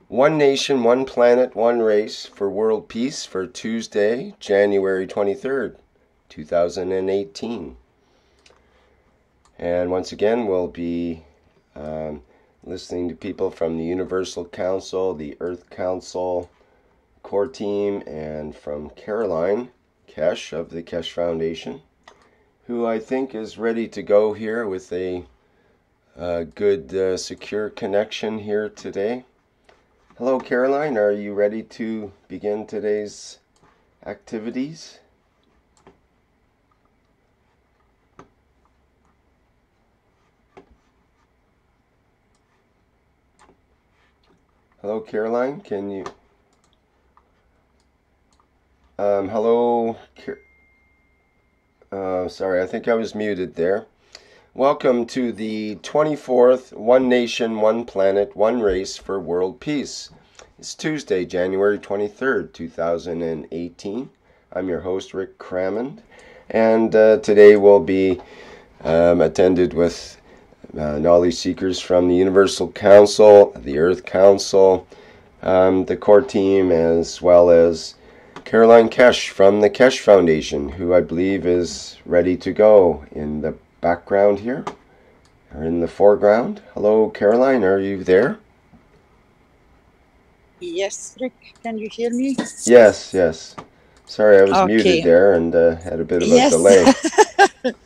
One nation, one planet, one race for world peace for Tuesday, January 23rd, 2018. And once again, we'll be listening to people from the Universal Council, the Earth Council, core team, and from Caroline Kesh of the Kesh Foundation, who I think is ready to go here with a good secure connection here today. Hello, Caroline. Are you ready to begin today's activities? Hello, Caroline. Can you? Hello. Sorry, I think I was muted there. Welcome to the 24th One Nation, One Planet, One Race for World Peace. It's Tuesday, January 23rd, 2018. I'm your host, Rick Crammond, and today we'll be attended with knowledge seekers from the Universal Council, the Earth Council, the core team, as well as Caroline Kesh from the Kesh Foundation, who I believe is ready to go in the background here, or in the foreground. Hello, Caroline, are you there? Yes, Rick, can you hear me? Yes. Sorry, I was muted there and had a bit of a delay.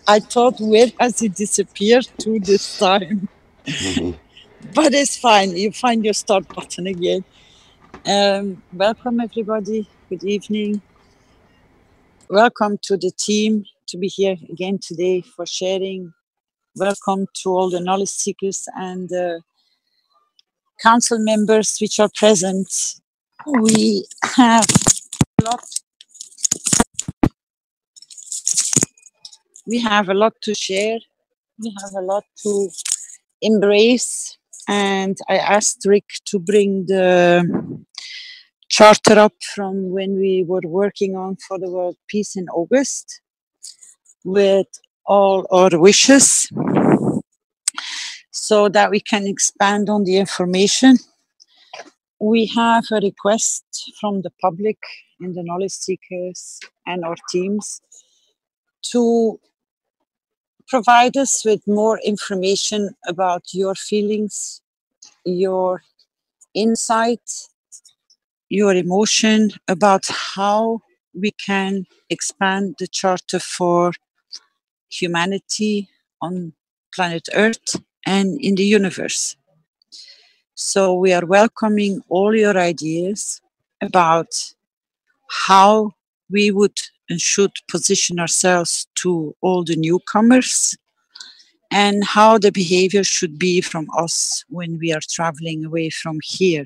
I thought, where has it disappeared to this time? But it's fine. You find your start button again. Welcome, everybody. Good evening. Welcome to the team to be here again today for sharing. Welcome to all the knowledge seekers and council members which are present. We have a lot. We have a lot to share. We have a lot to embrace. And I asked Rick to bring the charter up from when we were working on for the world peace in August with all our wishes so that we can expand on the information. We have a request from the public and the knowledge seekers and our teams to provide us with more information about your feelings, your insight, your emotion about how we can expand the charter for humanity on planet Earth and in the universe. So we are welcoming all your ideas about how we would and should position ourselves to all the newcomers and how the behavior should be from us when we are traveling away from here.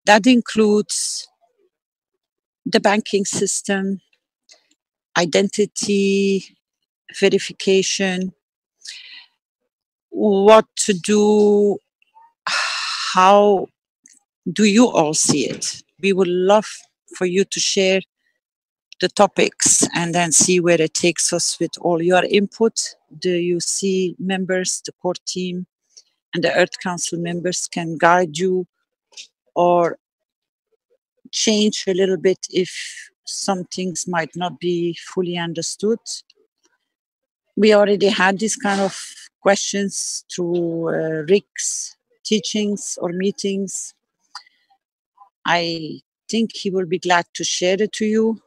That includes the banking system, identity verification, what to do, how do you all see it? We would love for you to share the topics and then see where it takes us with all your input. The UC members, the core team, and the Earth Council members can guide you or change a little bit if some things might not be fully understood. We already had these kind of questions through Rick's teachings or meetings. I think he will be glad to share it to you.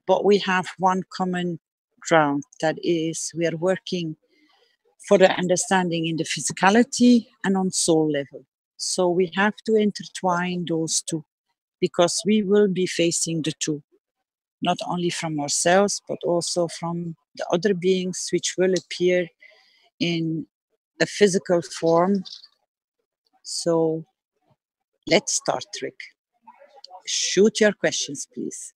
But we have one common ground, that is we are working for the understanding in the physicality and on soul level. So we have to intertwine those two because we will be facing the two, not only from ourselves, but also from the other beings which will appear in a physical form. So let's start, Rick. Shoot your questions, please.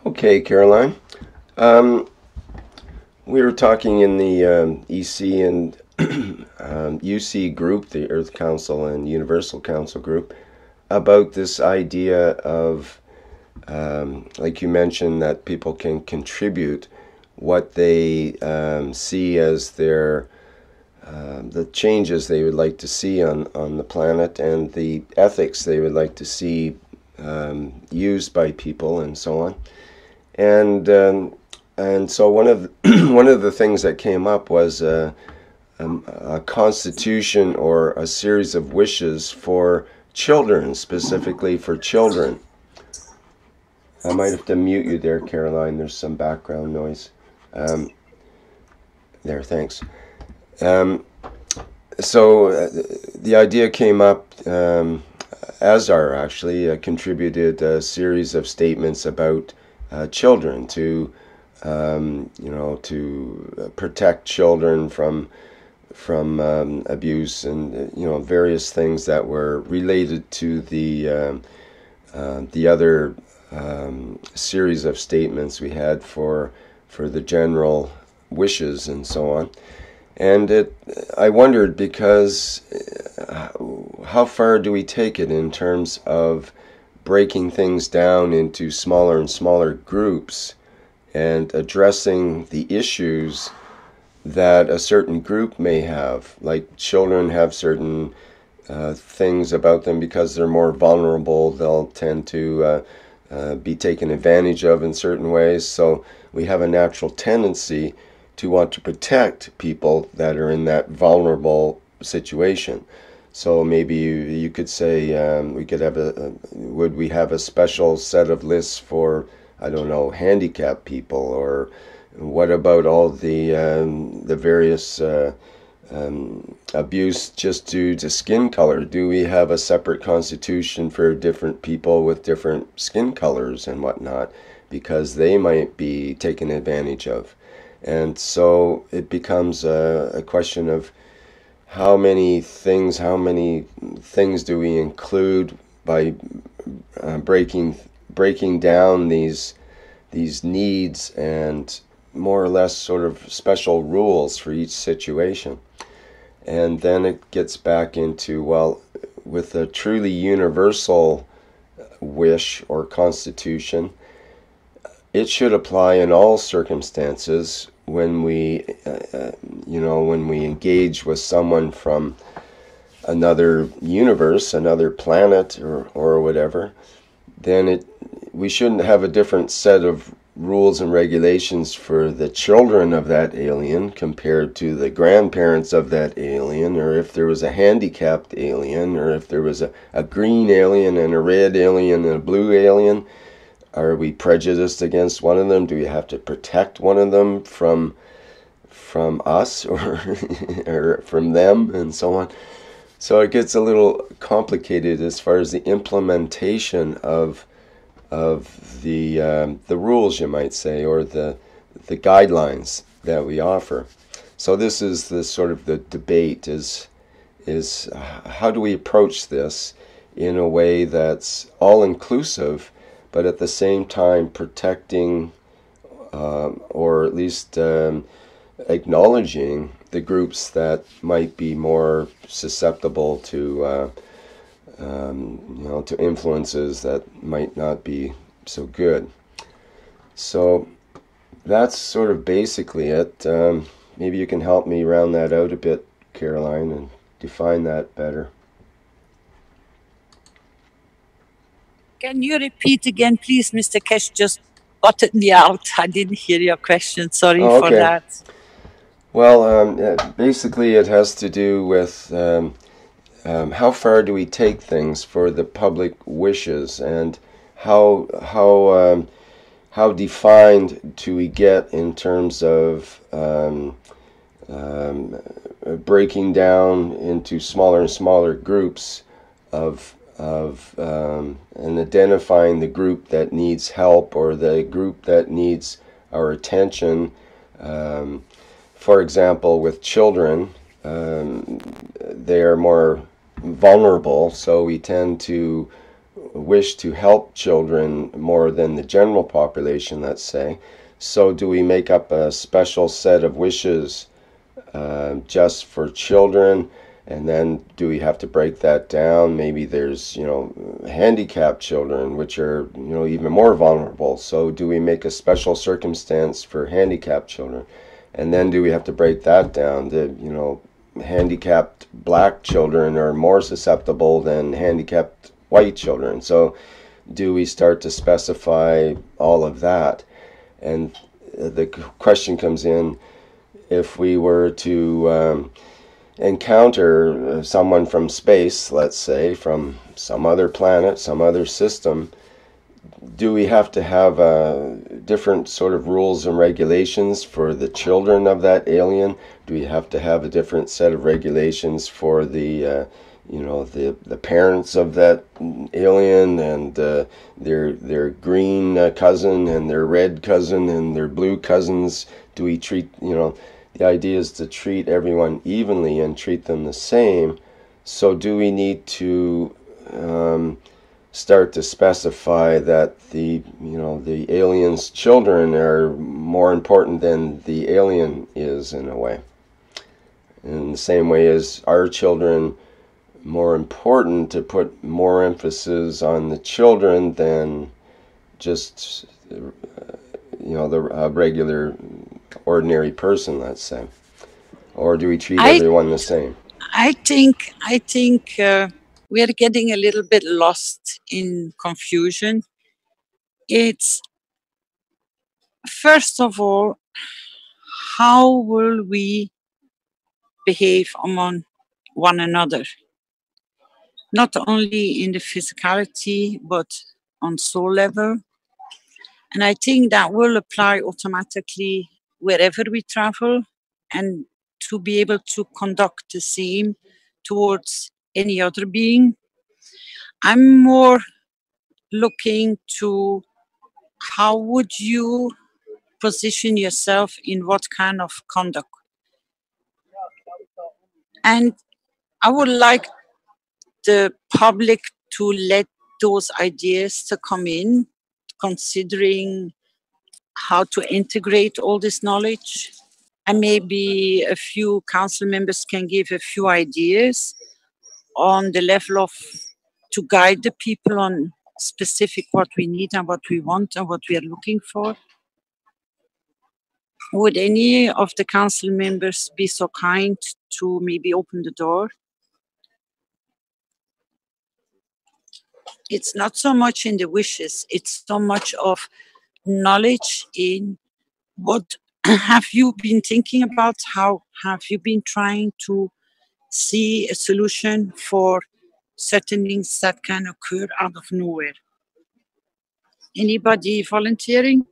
Okay, Caroline. We were talking in the EC and UC group, the Earth Council and Universal Council group, about this idea of, like you mentioned, that people can contribute what they see as their the changes they would like to see on the planet and the ethics they would like to see used by people and so on. And so one of one of the things that came up was a constitution or a series of wishes for children, specifically for children. I might have to mute you there, Caroline. There's some background noise. There, thanks. So the idea came up. Azar actually contributed a series of statements about children to, to protect children from abuse and various things that were related to the other series of statements we had for the general wishes and so on. And I wondered, because how far do we take it in terms of breaking things down into smaller and smaller groups and addressing the issues that a certain group may have. Like children have certain things about them because they're more vulnerable. They'll tend to be taken advantage of in certain ways. So we have a natural tendency to want to protect people that are in that vulnerable situation. So maybe you could say we could have would we have a special set of lists for, I don't know, handicapped people, or what about all the various abuse just due to skin color? Do we have a separate constitution for different people with different skin colors and whatnot, because they might be taken advantage of? And so it becomes a question of how many things do we include by breaking down these needs and more or less sort of special rules for each situation. And then it gets back into, well, with a truly universal wish or constitution, it should apply in all circumstances when we engage with someone from another universe, another planet, or whatever. Then we shouldn't have a different set of rules and regulations for the children of that alien compared to the grandparents of that alien, or if there was a handicapped alien, or if there was a green alien and a red alien and a blue alien. Are we prejudiced against one of them? Do we have to protect one of them from us or or from them, and so on? So it gets a little complicated as far as the implementation of the rules, you might say, or the guidelines that we offer. So this is the sort of the debate: is how do we approach this in a way that's all inclusive, but at the same time protecting or at least acknowledging the groups that might be more susceptible to to influences that might not be so good. So that's sort of basically it. Maybe you can help me round that out a bit, Caroline, and define that better. Can you repeat again, please? Mr. Cash just butted me out. I didn't hear your question. Sorry for that. Well, basically it has to do with how far do we take things for the public wishes, and how defined do we get in terms of breaking down into smaller and smaller groups of and identifying the group that needs help or the group that needs our attention. For example, with children, they are more vulnerable, so we tend to wish to help children more than the general population, let's say. So do we make up a special set of wishes just for children? And then do we have to break that down? Maybe there's, handicapped children, which are, even more vulnerable. So do we make a special circumstance for handicapped children? And then do we have to break that down to, handicapped black children are more susceptible than handicapped white children. So do we start to specify all of that? And the question comes in, if we were to encounter someone from space, let's say, from some other planet, some other system, do we have to have different sort of rules and regulations for the children of that alien? Do we have to have a different set of regulations for the the parents of that alien and their green cousin and their red cousin and their blue cousins? Do we treat, the idea is to treat everyone evenly and treat them the same. So do we need to start to specify that the alien's children are more important than the alien is, in a way? In the same way as our children more important, to put more emphasis on the children than just the regular ordinary person, let's say? Or do we treat everyone the same? I think we are getting a little bit lost in confusion. It's, first of all, how will we behave among one another? Not only in the physicality, but on soul level. And I think that will apply automatically wherever we travel, and to be able to conduct the same towards any other being. I'm more looking to how would you position yourself in what kind of conduct. And I would like the public to let those ideas to come in, considering how to integrate all this knowledge. And maybe a few council members can give a few ideas on the level of, to guide the people on specific what we need and what we want and what we are looking for. Would any of the council members be so kind to maybe open the door? It's not so much in the wishes, it's so much of knowledge in what have you been thinking about, how have you been trying to see a solution for certain things that can occur out of nowhere. Anybody volunteering?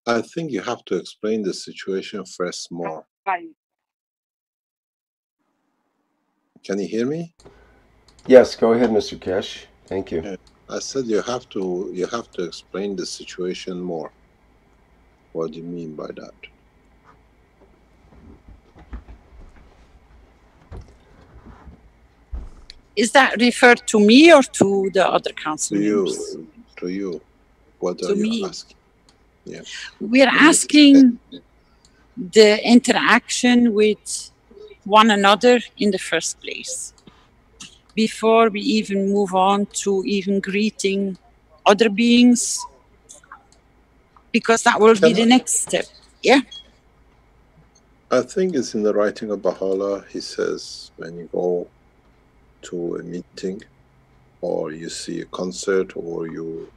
I think you have to explain the situation first more. Can you hear me? Yes, go ahead, Mr. Kesh. Thank you. Yeah. I said you have to explain the situation more. What do you mean by that? Is that referred to me or to the other council members? To you. What to are you me. asking? Yeah. We're asking the interaction with one another in the first place, before we even move on to even greeting other beings, because that will be the next step. Yeah. I think it's in the writing of Baha'u'llah. He says when you go to a meeting, or you see a concert, or you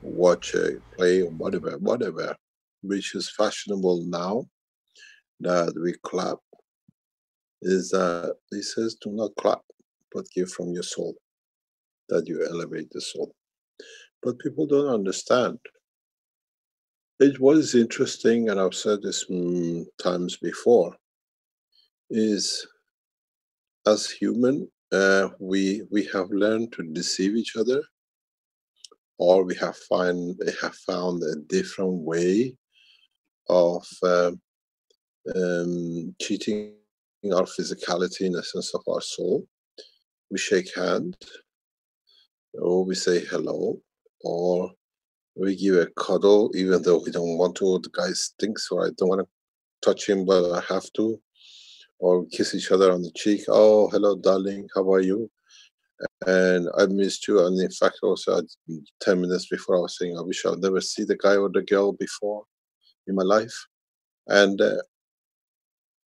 watch a play, or whatever, which is fashionable now, that we clap, is that he says, do not clap, but give from your soul, that you elevate the soul. But people don't understand. What is interesting, and I've said this times before, is as human, we have learned to deceive each other, or we have found a different way of cheating our physicality in the sense of our soul. We shake hands, or we say hello, or we give a cuddle even though we don't want to. The guy stinks, so I don't want to touch him, but I have to. or we kiss each other on the cheek. Oh, hello, darling, how are you? And I missed you. And in fact, also 10 minutes before, I was saying, I wish I'd never see the guy or the girl before in my life. And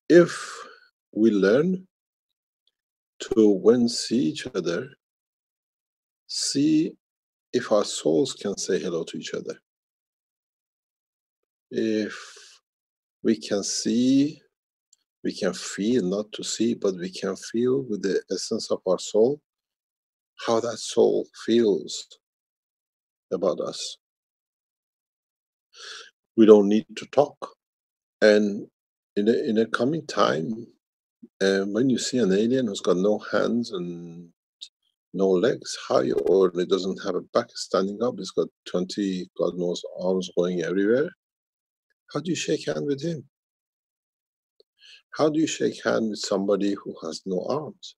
if we learn to, when see each other, see if our souls can say hello to each other. If we can see, we can feel, not to see, but we can feel with the essence of our soul, how that soul feels about us. We don't need to talk. And in a coming time, when you see an alien who's got no hands and no legs, high, or it doesn't have a back standing up, it's got 20, God knows, arms going everywhere, how do you shake hand with him? How do you shake hand with somebody who has no arms?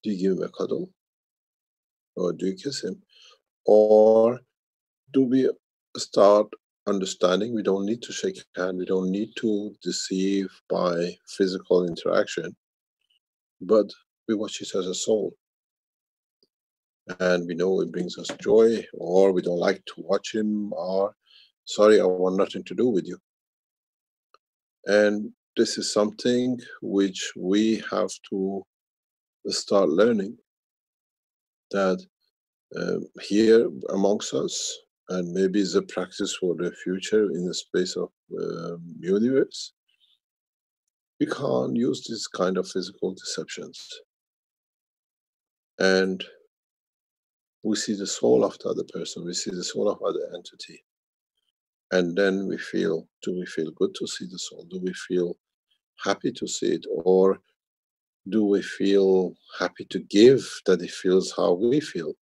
Do you give him a cuddle? Or do you kiss him? Or do we start understanding we don't need to shake hand, we don't need to deceive by physical interaction, but we watch it as a soul. And we know it brings us joy, or we don't like to watch him, or sorry, I want nothing to do with you. And this is something which we have to start learning, that here amongst us, and maybe it's a practice for the future in the space of universe, we can't use this kind of physical deceptions. And we see the soul of the other person, we see the soul of other entity. And then we feel, do we feel good to see the soul? Do we feel happy to see it? Or do we feel happy to give that it feels how we feel?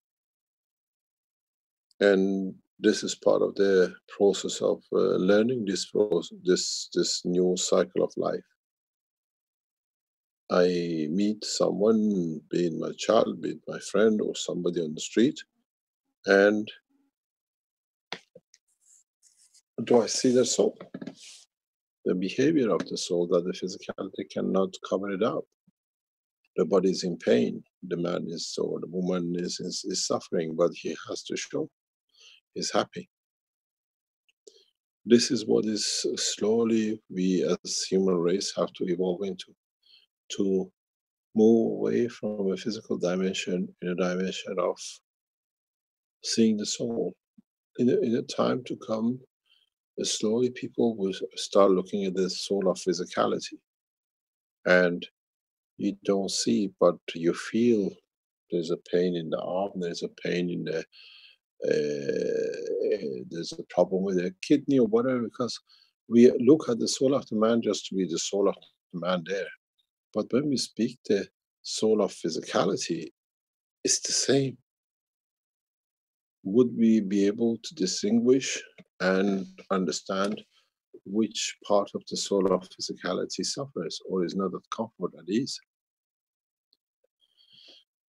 And this is part of the process of learning this new cycle of life. I meet someone, be it my child, be it my friend, or somebody on the street, and do I see their soul? The behavior of the soul, that the physicality cannot cover it up. The body is in pain, the man is, or the woman is suffering, but he has to show he's happy. This is what is slowly we as human race have to evolve into, to move away from a physical dimension in a dimension of seeing the soul. In a time to come, slowly people will start looking at the soul of physicality, and you don't see, but you feel there's a pain in the arm, there's a pain in the there's a problem with a kidney or whatever, because we look at the soul of the man just to be the soul of the man there. But when we speak the soul of physicality, it's the same. Would we be able to distinguish and understand which part of the soul of physicality suffers or is not at comfort at ease?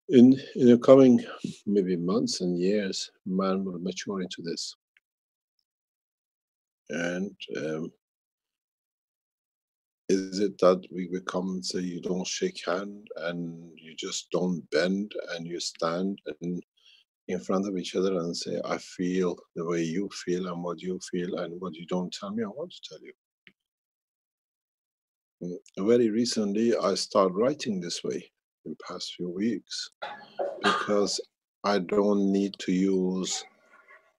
In the coming maybe months and years, man will mature into this. And is it that we become and say you don't shake hand and you just don't bend and you stand and in front of each other and say, I feel the way you feel and what you feel, and what you don't tell me, I want to tell you. Very recently, I started writing this way in past few weeks, because I don't need to use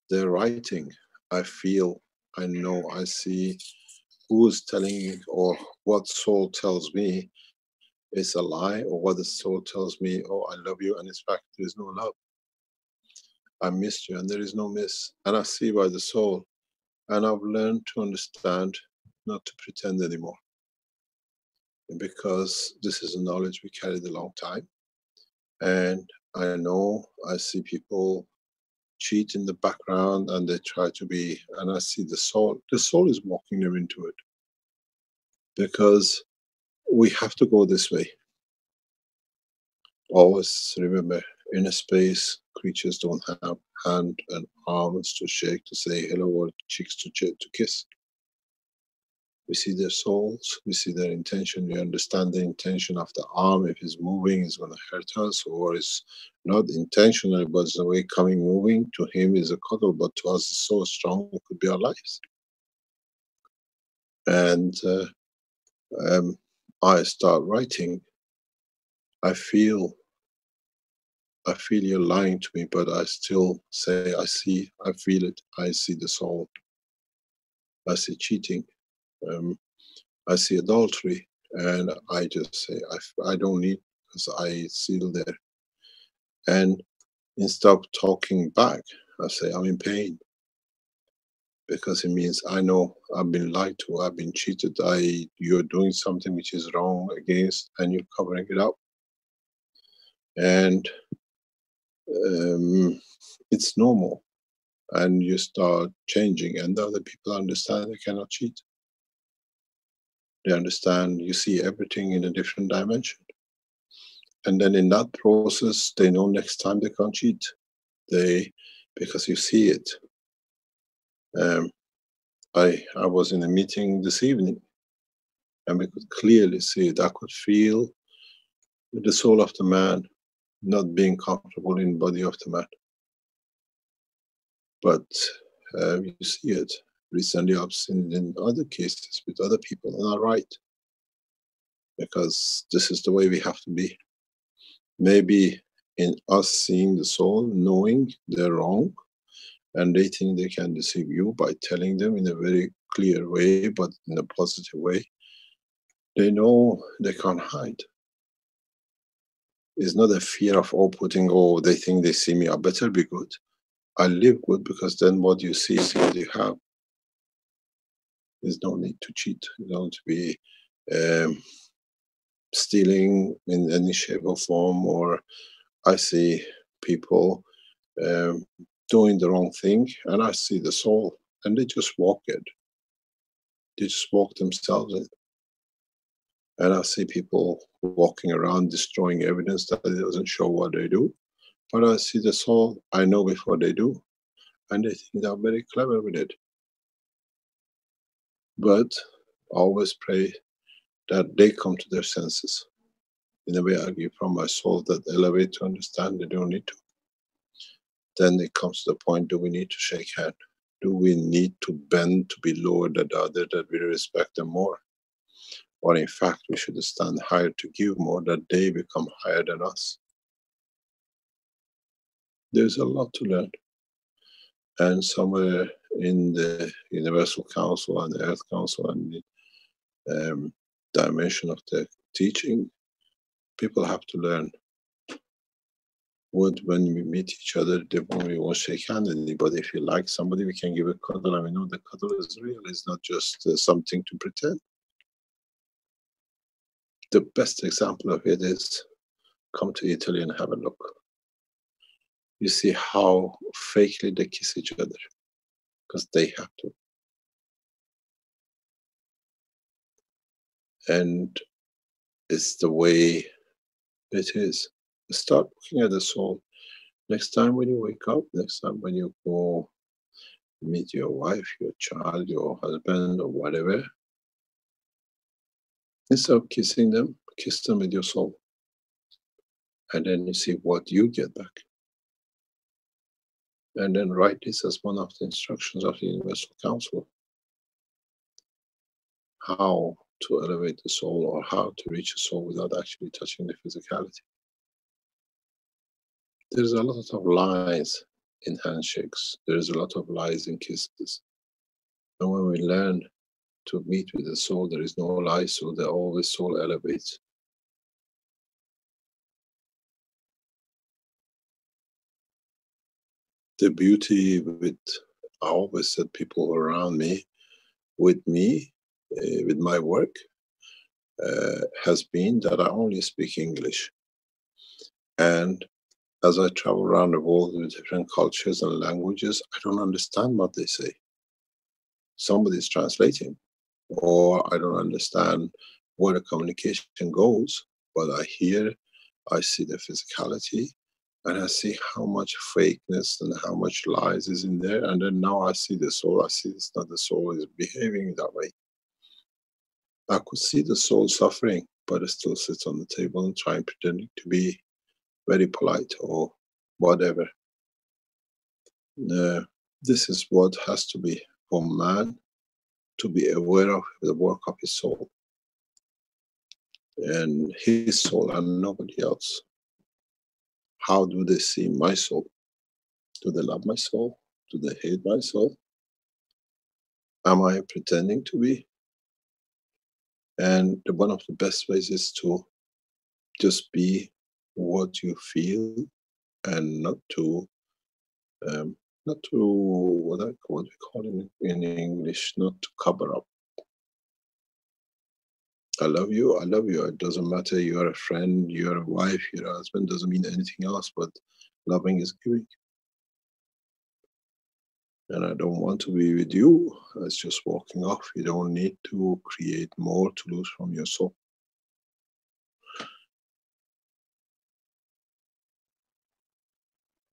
the writing. I feel, I know, I see who's telling me, or what soul tells me is a lie, or what the soul tells me, oh, I love you, and in fact there is no love. I missed you and there is no miss. And I see by the soul, and I've learned to understand not to pretend anymore. Because this is a knowledge we carried a long time. And I know, I see people cheat in the background and they try to be, and I see the soul is walking them into it. Because we have to go this way. Always remember, in a space, creatures don't have hand and arms to shake, to say hello, or cheeks to kiss. We see their souls, we see their intention, we understand the intention of the arm. If it's moving, it's going to hurt us, or it's not intentional, but it's the way coming, moving. To him is a cuddle, but to us it's so strong, it could be our lives. And I start writing. I feel you're lying to me, but I still say, I see, I feel it, I see the soul. I see cheating. I see adultery, and I just say, I don't need, because I seal there. And instead of talking back, I say, I'm in pain. Because it means I know I've been lied to, I've been cheated, you're doing something which is wrong against, and you're covering it up. And it's normal. And you start changing, and the other people understand they cannot cheat. They understand you see everything in a different dimension. And then in that process, they know next time they can't cheat. Because you see it. I was in a meeting this evening, and we could clearly see it. I could feel the soul of the man not being comfortable in the body of the man. But you see it. Recently I've seen it in other cases with other people, and I'm right. Because this is the way we have to be. Maybe in us seeing the soul, knowing they're wrong, and they think they can deceive you by telling them in a very clear way, but in a positive way. They know they can't hide. It's not a fear of outputting, oh, they think they see me, I better be good. I live good, because then what you see is what you have. There's no need to cheat. You don't need to be stealing in any shape or form, or I see people doing the wrong thing, and I see the soul, and they just walk it. They just walk themselves in. And I see people walking around destroying evidence that it doesn't show what they do. But I see the soul, I know before they do, and they think they're very clever with it. But I always pray that they come to their senses. In a way, I give from my soul that elevate to understand they don't need to. Then it comes to the point, do we need to shake hand? Do we need to bend to be lower than the other, that we respect them more? Or in fact, we should stand higher to give more, that they become higher than us. There's a lot to learn. And somewhere in the Universal Council and the Earth Council and the dimension of the teaching, people have to learn. When we meet each other, we won't shake hands with anybody. If you like somebody, we can give a cuddle, and we know the cuddle is real. It's not just something to pretend. The best example of it is, come to Italy and have a look. You see how fakely they kiss each other, because they have to. And it's the way it is. Start looking at the soul. Next time when you wake up, next time when you go meet your wife, your child, your husband, or whatever, instead of kissing them, kiss them with your soul. And then you see what you get back. And then write this as one of the instructions of the Universal Council. How to elevate the soul, or how to reach the soul without actually touching the physicality. There's a lot of lies in handshakes. There's a lot of lies in kisses. And when we learn to meet with the soul, there is no lie, so the always soul elevates. The beauty with, I always said, people around me, with my work, has been that I only speak English. And as I travel around the world with different cultures and languages, I don't understand what they say. Somebody's translating, or I don't understand where the communication goes, but I hear, I see the physicality, and I see how much fakeness and how much lies is in there. And then now I see the soul. I see it's not the soul is behaving that way. I could see the soul suffering, but it still sits on the table and trying pretending to be very polite or whatever. This is what has to be for man to be aware of the work of his soul. And his soul and nobody else. How do they see my soul? Do they love my soul? Do they hate my soul? Am I pretending to be? And one of the best ways is to just be what you feel, and not to what we call in English, not to cover up. I love you, I love you. It doesn't matter, you're a friend, you're a wife, you're a husband, doesn't mean anything else, but loving is giving. And I don't want to be with you. It's just walking off. You don't need to create more to lose from your soul.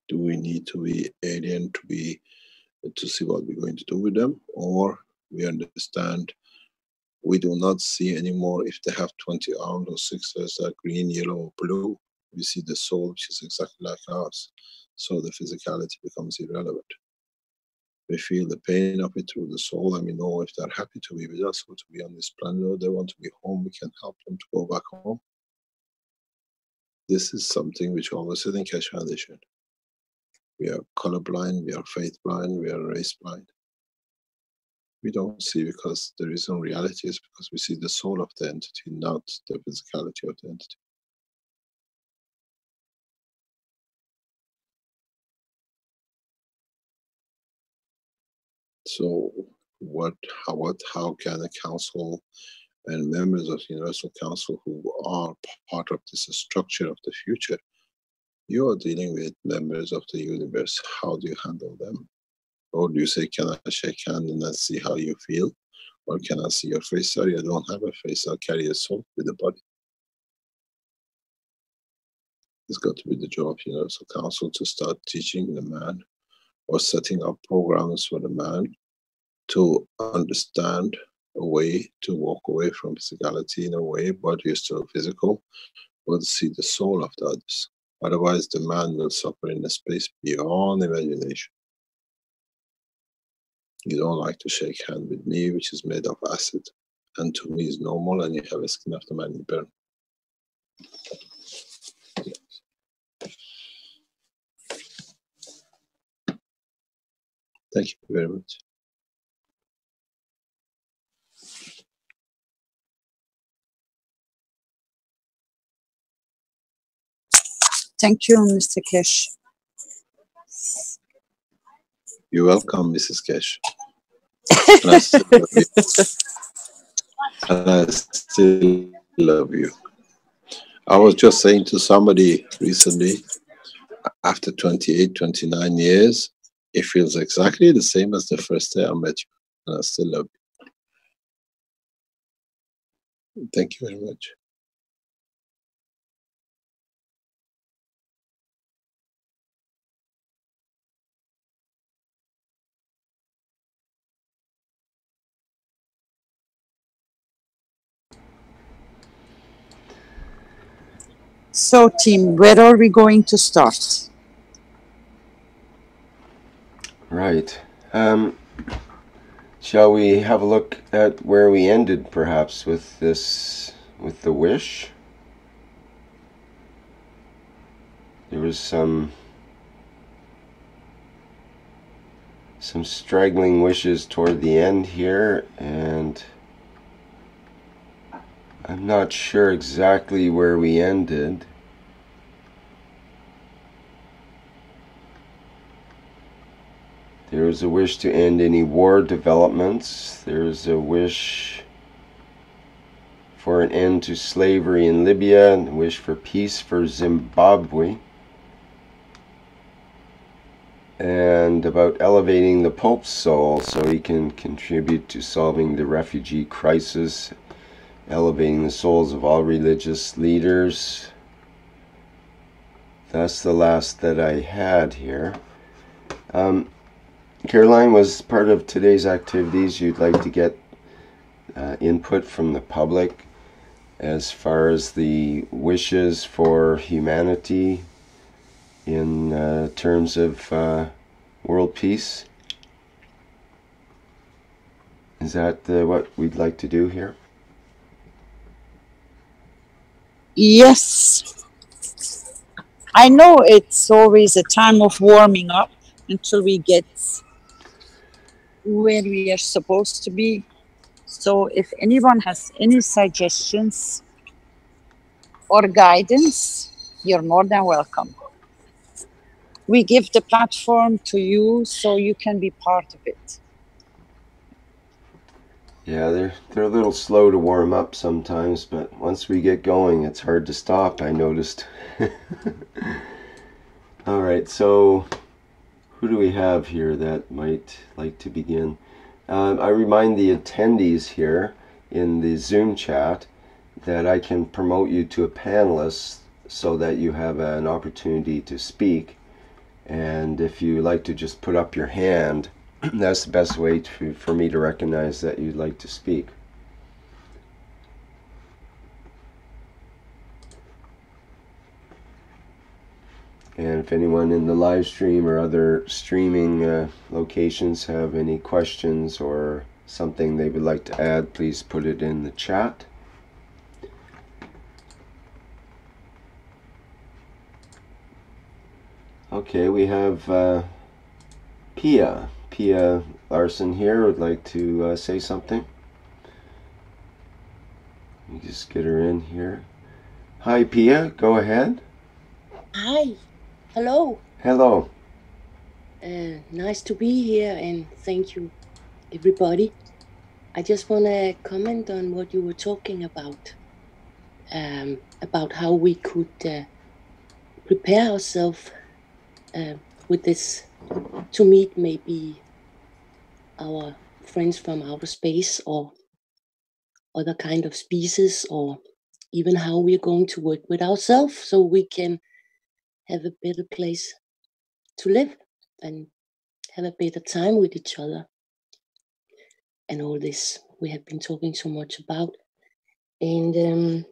Do we need to be alien to see what we're going to do with them? Or we understand we do not see anymore if they have 20 arms or 6 legs, green, yellow, or blue. We see the soul, which is exactly like ours. So the physicality becomes irrelevant. We feel the pain of it through the soul, and we know if they're happy to be with us or to be on this planet, or they want to be home, we can help them to go back home. This is something which always said in Keshe Foundation. We are colorblind, we are faith blind, we are race blind. We don't see because the reason reality is because we see the soul of the entity, not the physicality of the entity. So how can a council and members of the Universal Council who are part of this structure of the future, you are dealing with members of the universe, how do you handle them? Or do you say, can I shake hand and let's see how you feel? Or can I see your face? Sorry, I don't have a face, I'll carry a soul with the body. It's got to be the job of the Universal Council to start teaching the man, or setting up programs for the man to understand a way to walk away from physicality in a way, but you're still physical, but see the soul of the others. Otherwise, the man will suffer in a space beyond imagination. You don't like to shake hand with me, which is made of acid, and to me is normal, and you have a skin of the man you burn. Thank you very much. Thank you, Mr. Keshe. You're welcome, Mrs. Keshe. And I still love you. And I still love you. I was just saying to somebody recently, after 28, 29 years, it feels exactly the same as the first day I met you. And I still love you. Thank you very much. So, team, where are we going to start? Right. Shall we have a look at where we ended, perhaps, with the wish? There was some straggling wishes toward the end here, and I'm not sure exactly where we ended. There is a wish to end any war developments. There is a wish for an end to slavery in Libya, and a wish for peace for Zimbabwe, and about elevating the Pope's soul so he can contribute to solving the refugee crisis, elevating the souls of all religious leaders. That's the last that I had here. Caroline, was part of today's activities you'd like to get input from the public as far as the wishes for humanity in terms of world peace? Is that what we'd like to do here? Yes. I know it's always a time of warming up until we get where we are supposed to be. So if anyone has any suggestions or guidance, you're more than welcome. We give the platform to you so you can be part of it. Yeah, they're a little slow to warm up sometimes, but once we get going, it's hard to stop, I noticed. All right, so who do we have here that might like to begin? I remind the attendees here in the Zoom chat that I can promote you to a panelist so that you have an opportunity to speak. And if you like to just put up your hand, that's the best way for me to recognize that you'd like to speak. And if anyone in the live stream or other streaming locations have any questions or something they would like to add, please put it in the chat. Okay, we have Pia Larson here would like to say something. Let me just get her in here. Hi, Pia, go ahead. Hi, hello. Hello. Nice to be here, and thank you, everybody. I just want to comment on what you were talking about how we could prepare ourselves with this to meet maybe our friends from outer space or other kind of species, or even how we're going to work with ourselves so we can have a better place to live and have a better time with each other. And all this we have been talking so much about. And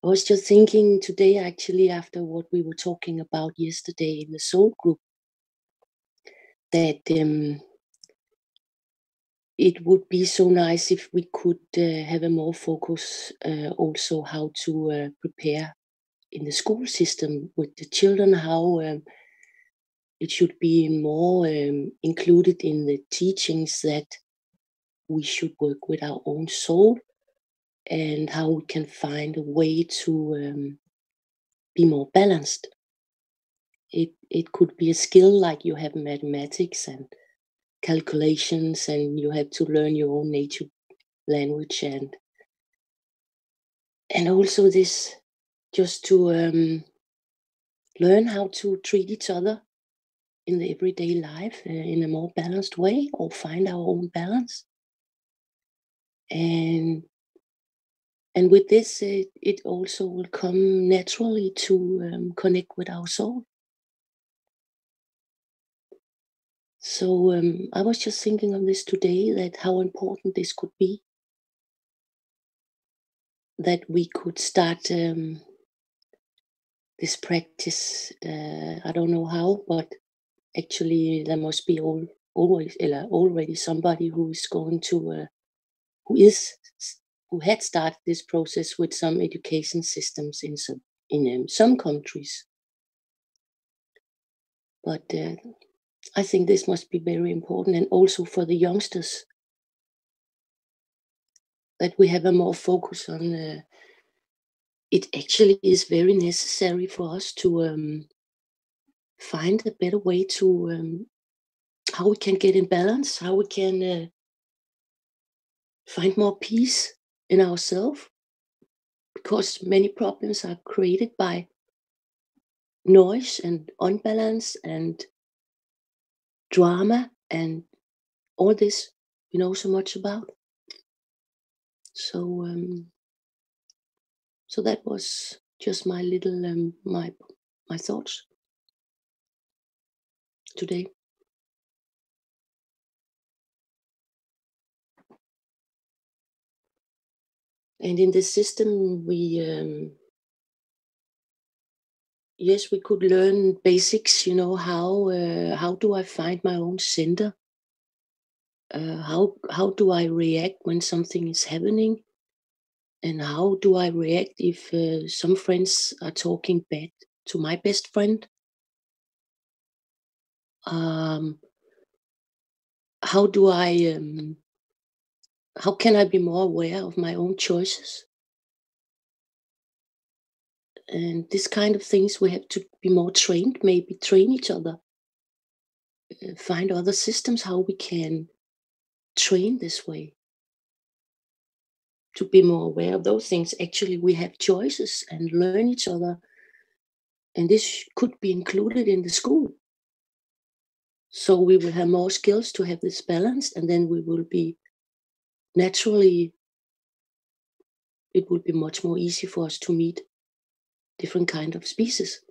I was just thinking today, actually, after what we were talking about yesterday in the soul group, that it would be so nice if we could have a more focus also how to prepare in the school system with the children, how it should be more included in the teachings that we should work with our own soul, and how we can find a way to be more balanced. It could be a skill like you have mathematics and calculations, and you have to learn your own native language, and also this just to learn how to treat each other in the everyday life in a more balanced way, or find our own balance. And with this, it also will come naturally to connect with our soul. So I was just thinking of this today, that how important this could be, that we could start this practice. I don't know how, but actually there must be already somebody who is going to, who had started this process with some education systems in some countries. But I think this must be very important, and also for the youngsters, that we have a more focus on. It actually is very necessary for us to find a better way to how we can get in balance, how we can find more peace in ourselves, because many problems are created by noise and unbalance and drama and all this we know so much about. So so that was just my little my thoughts today. And in this system, we yes, we could learn basics. You know, how do I find my own center? How do I react when something is happening? And how do I react if some friends are talking bad to my best friend? How do how can I be more aware of my own choices? And this kind of things we have to be more trained, maybe train each other, find other systems how we can train this way to be more aware of those things. Actually, we have choices and learn each other. And this could be included in the school. So we will have more skills to have this balance, and then we will be naturally, it will be much more easy for us to meet different kind of species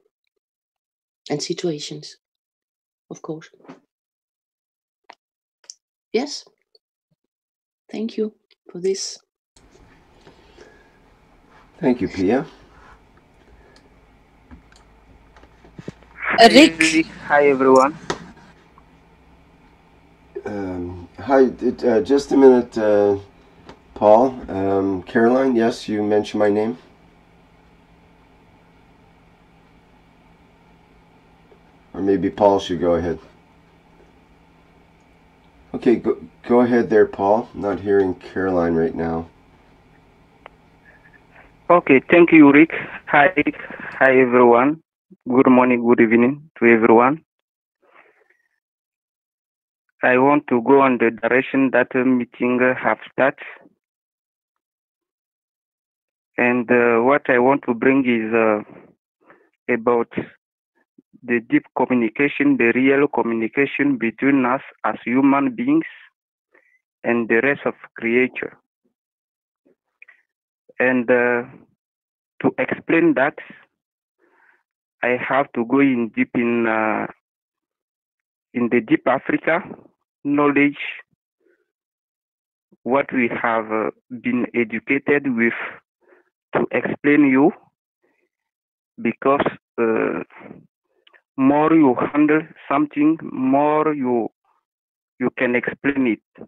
and situations, of course. Yes. Thank you for this. Thank you, Pia. Rick? Hi everyone. Hi, just a minute, Paul. Caroline, yes, you mentioned my name. Or maybe Paul should go ahead. Okay, go ahead there, Paul. Not hearing Caroline right now. Okay, thank you, Rick. Hi everyone. Good morning, good evening to everyone. I want to go on the direction that the meeting have started. And what I want to bring is about the deep communication, the real communication between us as human beings and the rest of creature. And to explain that, I have to go in deep in the deep Africa knowledge, what we have been educated with to explain you, because more you handle something, more you can explain it.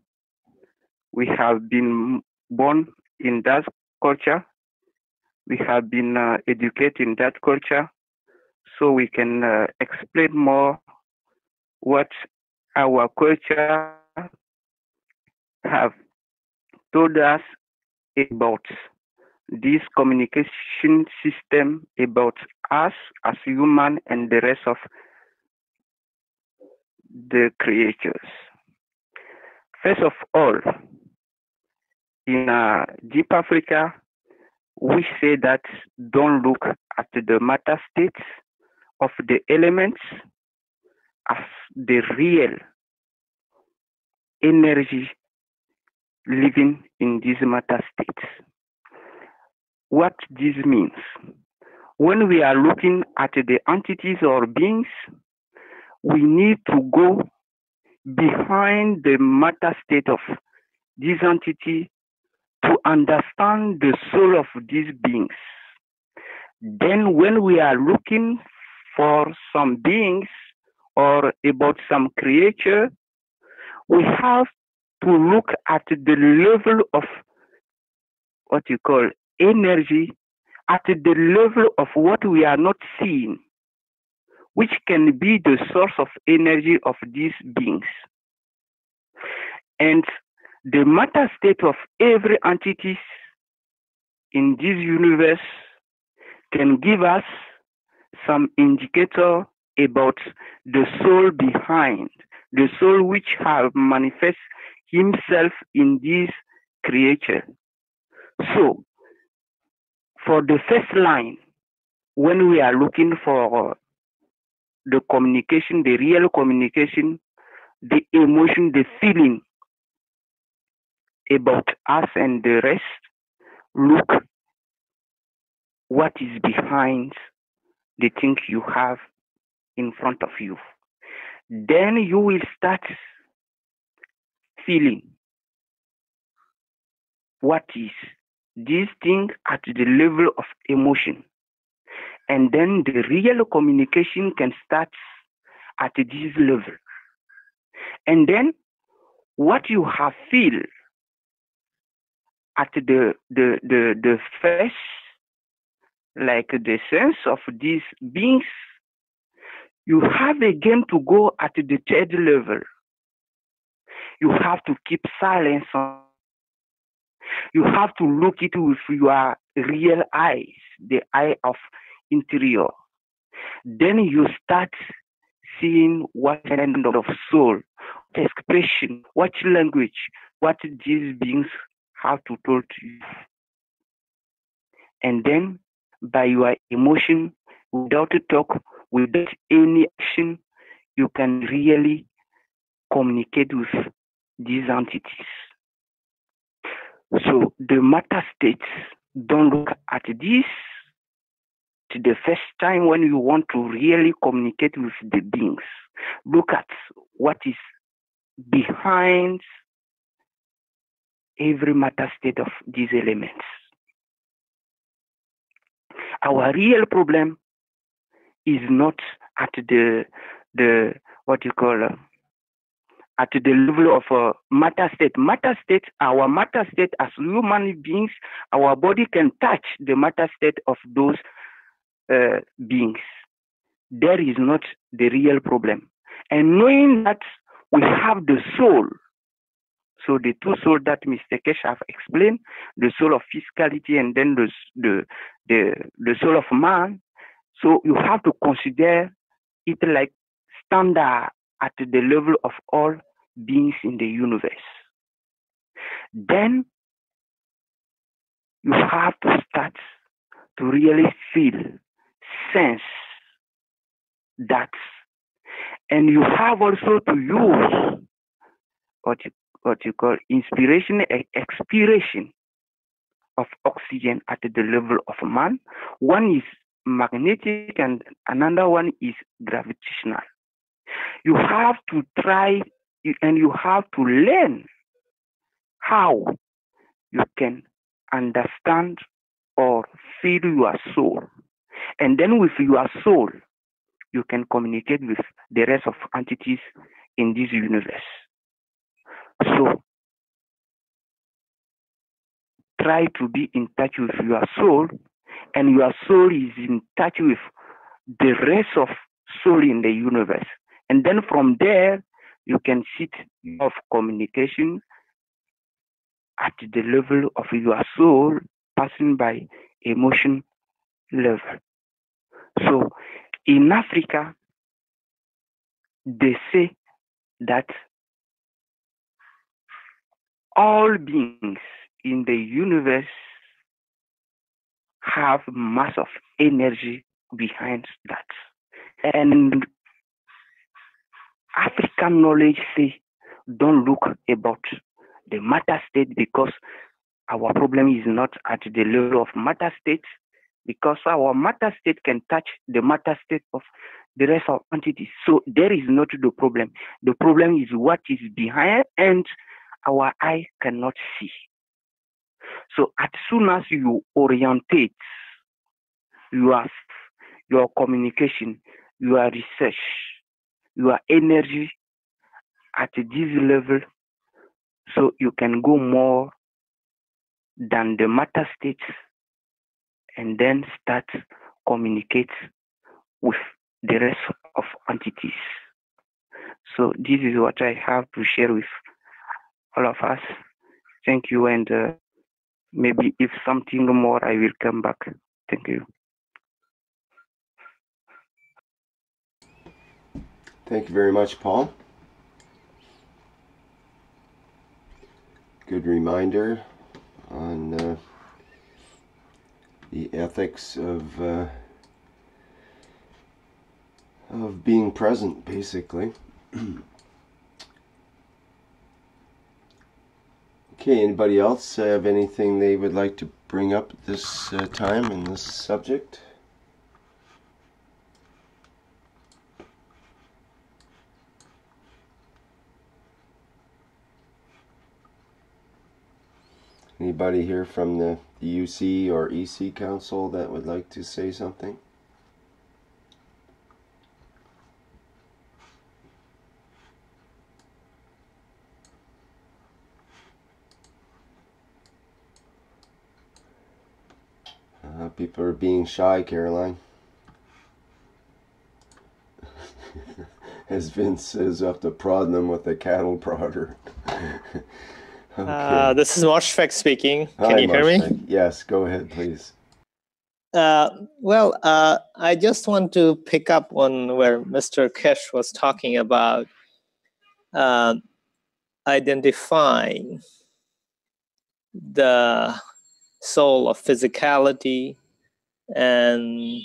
We have been born in that culture. We have been educated in that culture, so we can explain more what our culture have told us about this communication system, about us as human and the rest of the creatures. First of all, in deep Africa, we say that don't look at the matter states of the elements as the real energy living in these matter states. What this means, when we are looking at the entities or beings, we need to go behind the matter state of this entity to understand the soul of these beings. Then when we are looking for some beings or about some creature, we have to look at the level of what you call energy, at the level of what we are not seeing, which can be the source of energy of these beings. And the matter state of every entity in this universe can give us some indicator about the soul behind, the soul which have manifest himself in this creature. So, for the first line, when we are looking for the communication, the real communication, the emotion, the feeling about us and the rest, look what is behind the thing you have in front of you. Then you will start feeling what is these things at the level of emotion. And then the real communication can start at this level. And then what you have feel at the first, like the sense of these beings, you have again to go at the third level. You have to keep silence. You have to look it with your real eyes, the eye of interior. Then you start seeing what kind of soul, what expression, what language, what these beings have to tell to you. And then by your emotion, without a talk, without any action, you can really communicate with these entities. So the matter states, don't look at this the first time when you want to really communicate with the beings. Look at what is behind every matter state of these elements. Our real problem is not at the what you call at the level of matter state. Matter state, our matter state as human beings, our body can touch the matter state of those beings. There is not the real problem. And knowing that we have the soul, so the two souls that Mr. Kesh have explained, the soul of physicality and then the soul of man. So you have to consider it like standard at the level of all beings in the universe. Then you have to start to really feel, sense that. And you have also to use what you call inspiration and expiration of oxygen at the level of man. One is magnetic and another one is gravitational. You have to try and you have to learn how you can understand or feel your soul. And then with your soul, you can communicate with the rest of entities in this universe. So try to be in touch with your soul, and your soul is in touch with the rest of soul in the universe. And then from there, you can sit of communication at the level of your soul, passing by emotion level. So in Africa, they say that all beings in the universe have mass of energy behind that. And African knowledge say, don't look about the matter state, because our problem is not at the level of matter state, because our matter state can touch the matter state of the rest of entities. So there is not the problem. The problem is what is behind and our eye cannot see. So as soon as you orientate your communication, your research, your energy at this level, so you can go more than the matter states and then start communicate with the rest of entities. So this is what I have to share with all of us. Thank you, and maybe if something more, I will come back. Thank you. Thank you very much, Paul. Good reminder on the ethics of being present, basically. Okay, anybody else have anything they would like to bring up at this time in this subject? Anybody here from the UC or EC Council that would like to say something? People are being shy, Caroline. As Vince says, have to prod them with a cattle prodder. Okay. This is Moshfek speaking. Can Hi, you hear me? Moshfek. Yes, go ahead, please. I just want to pick up on where Mr. Kesh was talking about identifying the soul of physicality and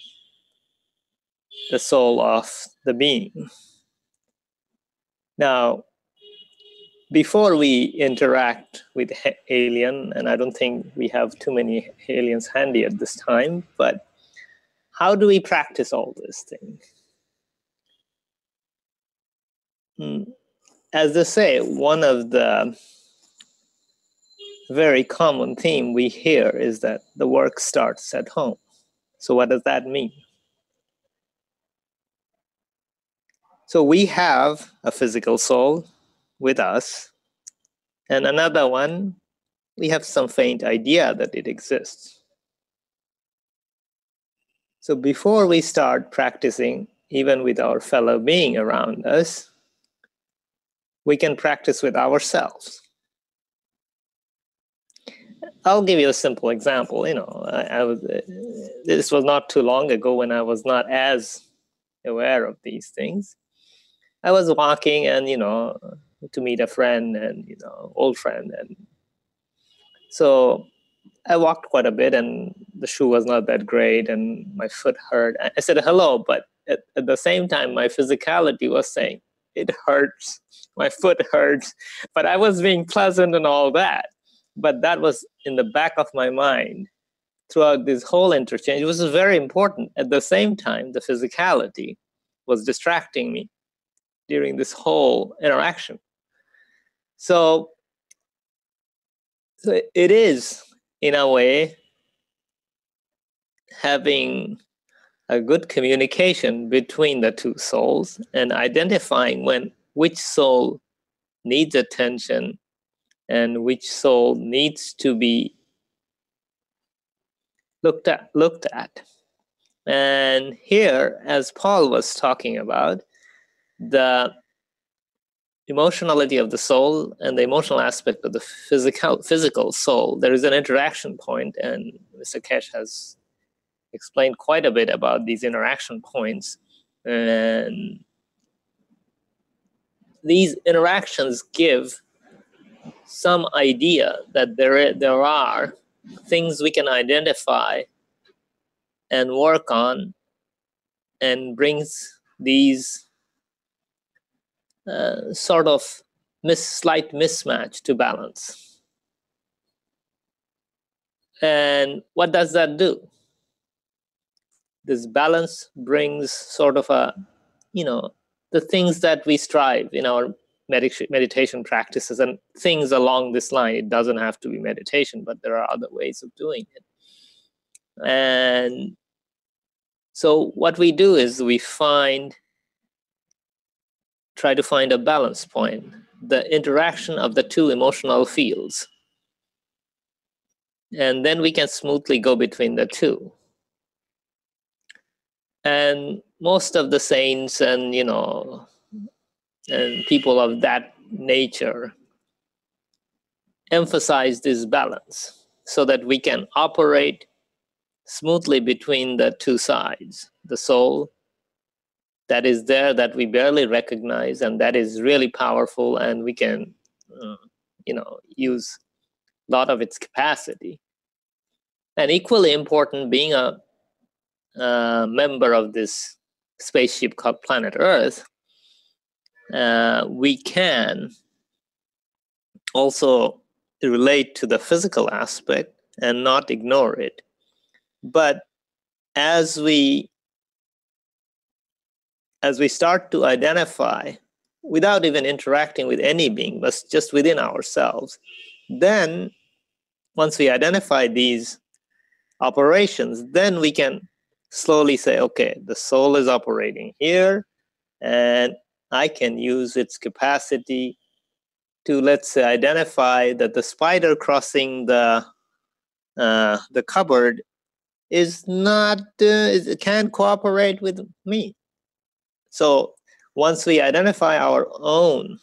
the soul of the being. Now, before we interact with alien, and I don't think we have too many aliens handy at this time, but how do we practice all these things? As they say, one of the very common theme we hear is that the work starts at home. So what does that mean? So we have a physical soul with us, and another one, we have some faint idea that it exists. So before we start practicing, even with our fellow being around us, we can practice with ourselves. I'll give you a simple example. This was not too long ago when I was not as aware of these things. I was walking and, to meet a friend and, old friend. And so I walked quite a bit and the shoe was not that great and my foot hurt. I said hello, but at the same time, my physicality was saying, it hurts, my foot hurts, but I was being pleasant and all that. But that was in the back of my mind throughout this whole interchange. It was very important. At the same time, the physicality was distracting me during this whole interaction. So it is, in a way, having a good communication between the two souls and identifying which soul needs attention and which soul needs to be looked at. And here, as Paul was talking about, the emotionality of the soul and the emotional aspect of the physical soul, there is an interaction point, and Mr. Kesh has explained quite a bit about these interaction points. And these interactions give some idea that there are things we can identify and work on, and brings these sort of slight mismatch to balance. And what does that do? This balance brings sort of the things that we strive in our meditation practices and things along this line. It doesn't have to be meditation, but there are other ways of doing it. And so what we do is we try to find a balance point, the interaction of the two emotional fields. And then we can smoothly go between the two. And most of the saints and people of that nature emphasize this balance so that we can operate smoothly between the two sides, the soul that is there that we barely recognize and that is really powerful, and we can use a lot of its capacity. And equally important, being a member of this spaceship called planet Earth, we can also relate to the physical aspect and not ignore it. But as we start to identify, without even interacting with any being, but just within ourselves, then once we identify these operations, then we can slowly say, okay, the soul is operating here, and I can use its capacity to, let's say, identify that the spider crossing the cupboard is not, it can't cooperate with me. So once we identify our own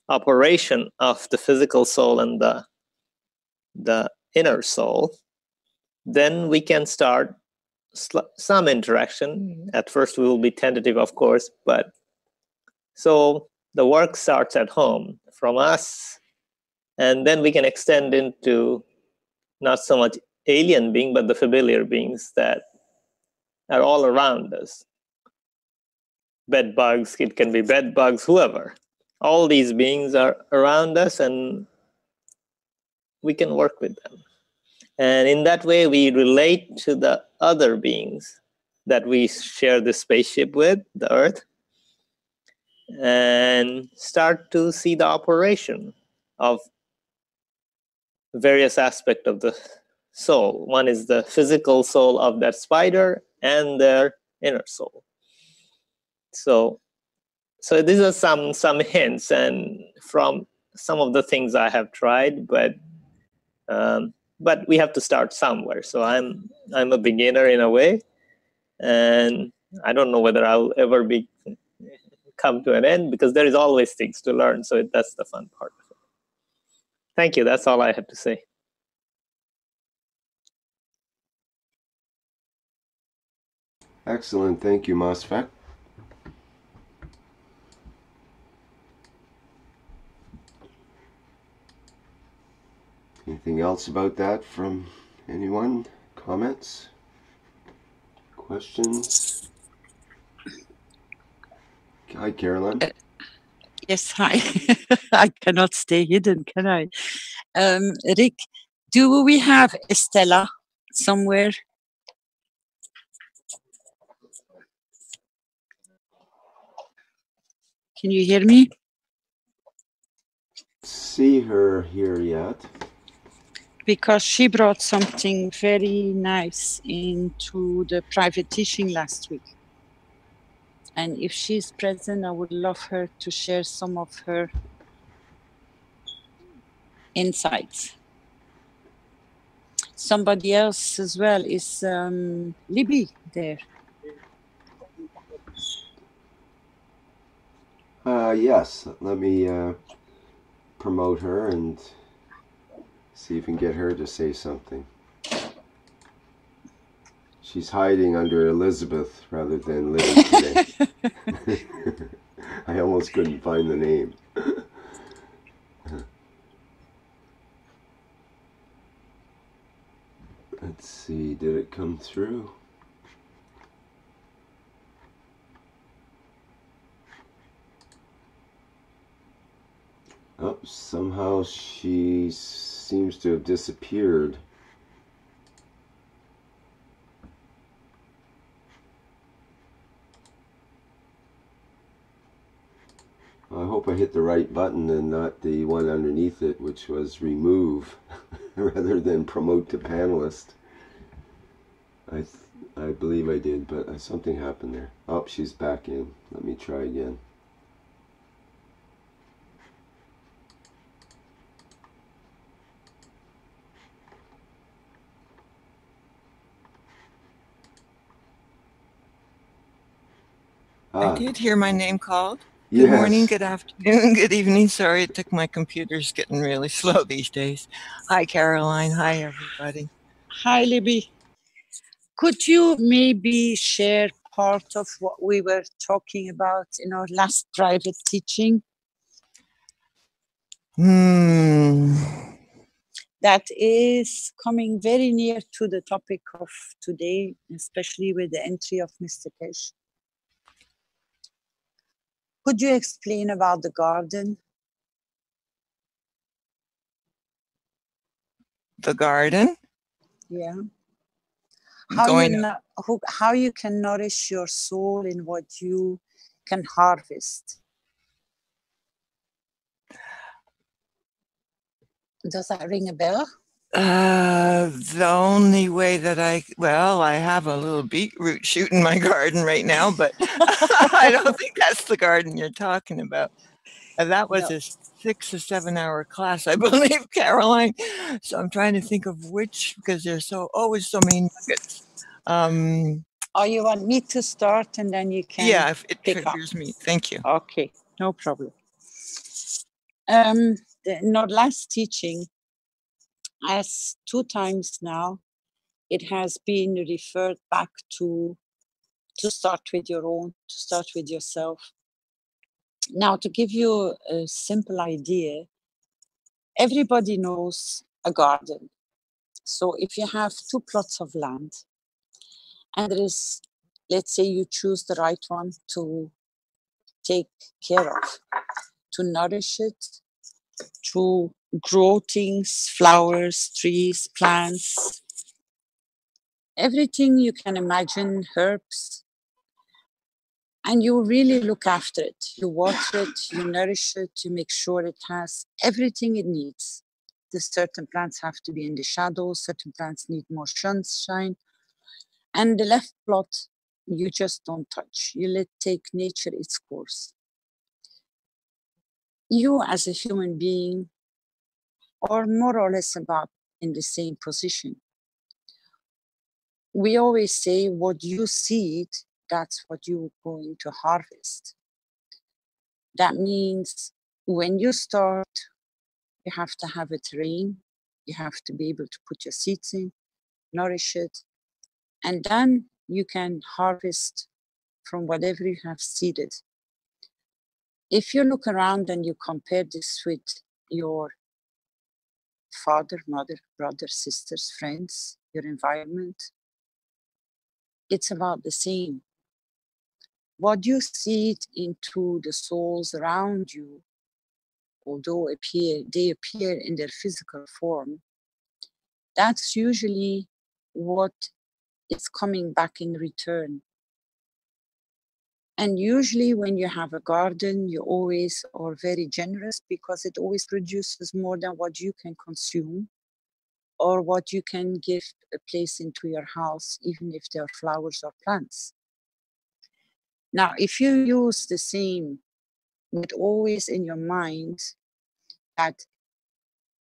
operation of the physical soul and the inner soul, then we can start some interaction. At first, we will be tentative, of course, but so the work starts at home from us, and then we can extend into not so much alien being, but the familiar beings that are all around us. Bed bugs, it can be bed bugs, whoever. All these beings are around us, and we can work with them. And in that way, we relate to the other beings that we share the spaceship with, the Earth, and start to see the operation of various aspects of the soul. One is the physical soul of that spider and their inner soul. So these are some hints, and from some of the things I have tried, but we have to start somewhere. So I'm a beginner in a way, and I don't know whether I'll ever come to an end, because there is always things to learn. So that's the fun part of it. Thank you. That's all I have to say. Excellent. Thank you, Mosfet. Anything else about that from anyone? Comments? Questions? Hi, Caroline. Yes, hi. I cannot stay hidden, can I? Rick, do we have Estella somewhere? Can you hear me? See her here yet? Because she brought something very nice into the private teaching last week. And if she's present, I would love her to share some of her insights. Somebody else as well is Libby there. Yes, let me promote her and see if we can get her to say something. She's hiding under Elizabeth rather than Libby today. I almost couldn't find the name. Let's see, did it come through? Oh, somehow she seems to have disappeared. I hope I hit the right button and not the one underneath it, which was remove rather than promote to panelist. I believe I did, but something happened there. Oh, she's back in. Let me try again. I did hear my name called. Yes. Good morning, good afternoon, good evening. Sorry, it took my computer's getting really slow these days. Hi, Caroline. Hi, everybody. Hi, Libby. Could you maybe share part of what we were talking about in our last private teaching? That is coming very near to the topic of today, especially with the entry of mystication. Could you explain about the garden? The garden? Yeah. How you can nourish your soul in what you can harvest. Does that ring a bell? The only way that I have a little beetroot shoot in my garden right now, but I don't think that's the garden you're talking about. That was No. a 6 or 7 hour class, I believe, Caroline. So I'm trying to think of which, because there's always so many nuggets. Oh, you want me to start and then you can yeah, if it pick up? triggers me. Thank you. Okay, no problem. In our last teaching, as 2 times now, it has been referred back to start with your own, to start with yourself. Now, to give you a simple idea, everybody knows a garden. So if you have 2 plots of land, and there is, let's say you choose the right one to take care of, to nourish it, to grow things, flowers, trees, plants, everything you can imagine, herbs, and you really look after it. You water it, you nourish it, you make sure it has everything it needs. The certain plants have to be in the shadow, certain plants need more sunshine, and the left plot, you just don't touch. You let take nature its course. You as a human being are more or less about in the same position. We always say what you seed, that's what you're going to harvest. That means when you start, you have to have a terrain, you have to be able to put your seeds in, nourish it, and then you can harvest from whatever you have seeded. If you look around and you compare this with your father, mother, brother, sisters, friends, your environment, it's about the same. What you seed into the souls around you, although they appear in their physical form, that's usually what is coming back in return. And usually when you have a garden, you always are very generous because it always produces more than what you can consume or what you can give a place into your house, even if they are flowers or plants. Now, if you use the same with always in your mind that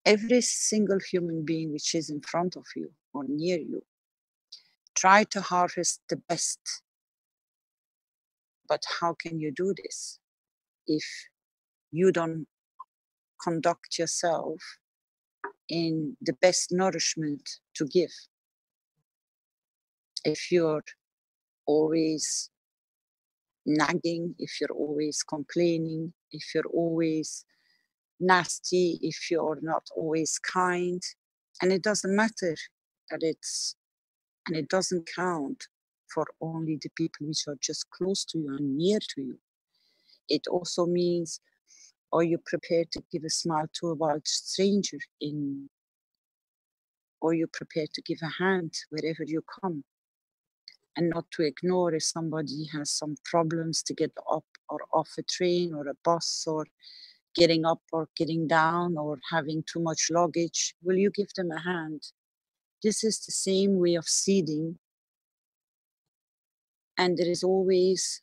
every single human being which is in front of you or near you, try to harvest the best. But how can you do this if you don't conduct yourself in the best nourishment to give? If you're always nagging, if you're always complaining, if you're always nasty, if you're not always kind, and it doesn't matter that and it doesn't count for only the people which are just close to you and near to you. It also means, are you prepared to give a smile to a wild stranger or you prepared to give a hand wherever you come, and not to ignore if somebody has some problems to get up or off a train or a bus or getting up or getting down or having too much luggage? Will you give them a hand? This is the same way of seeding, and there is always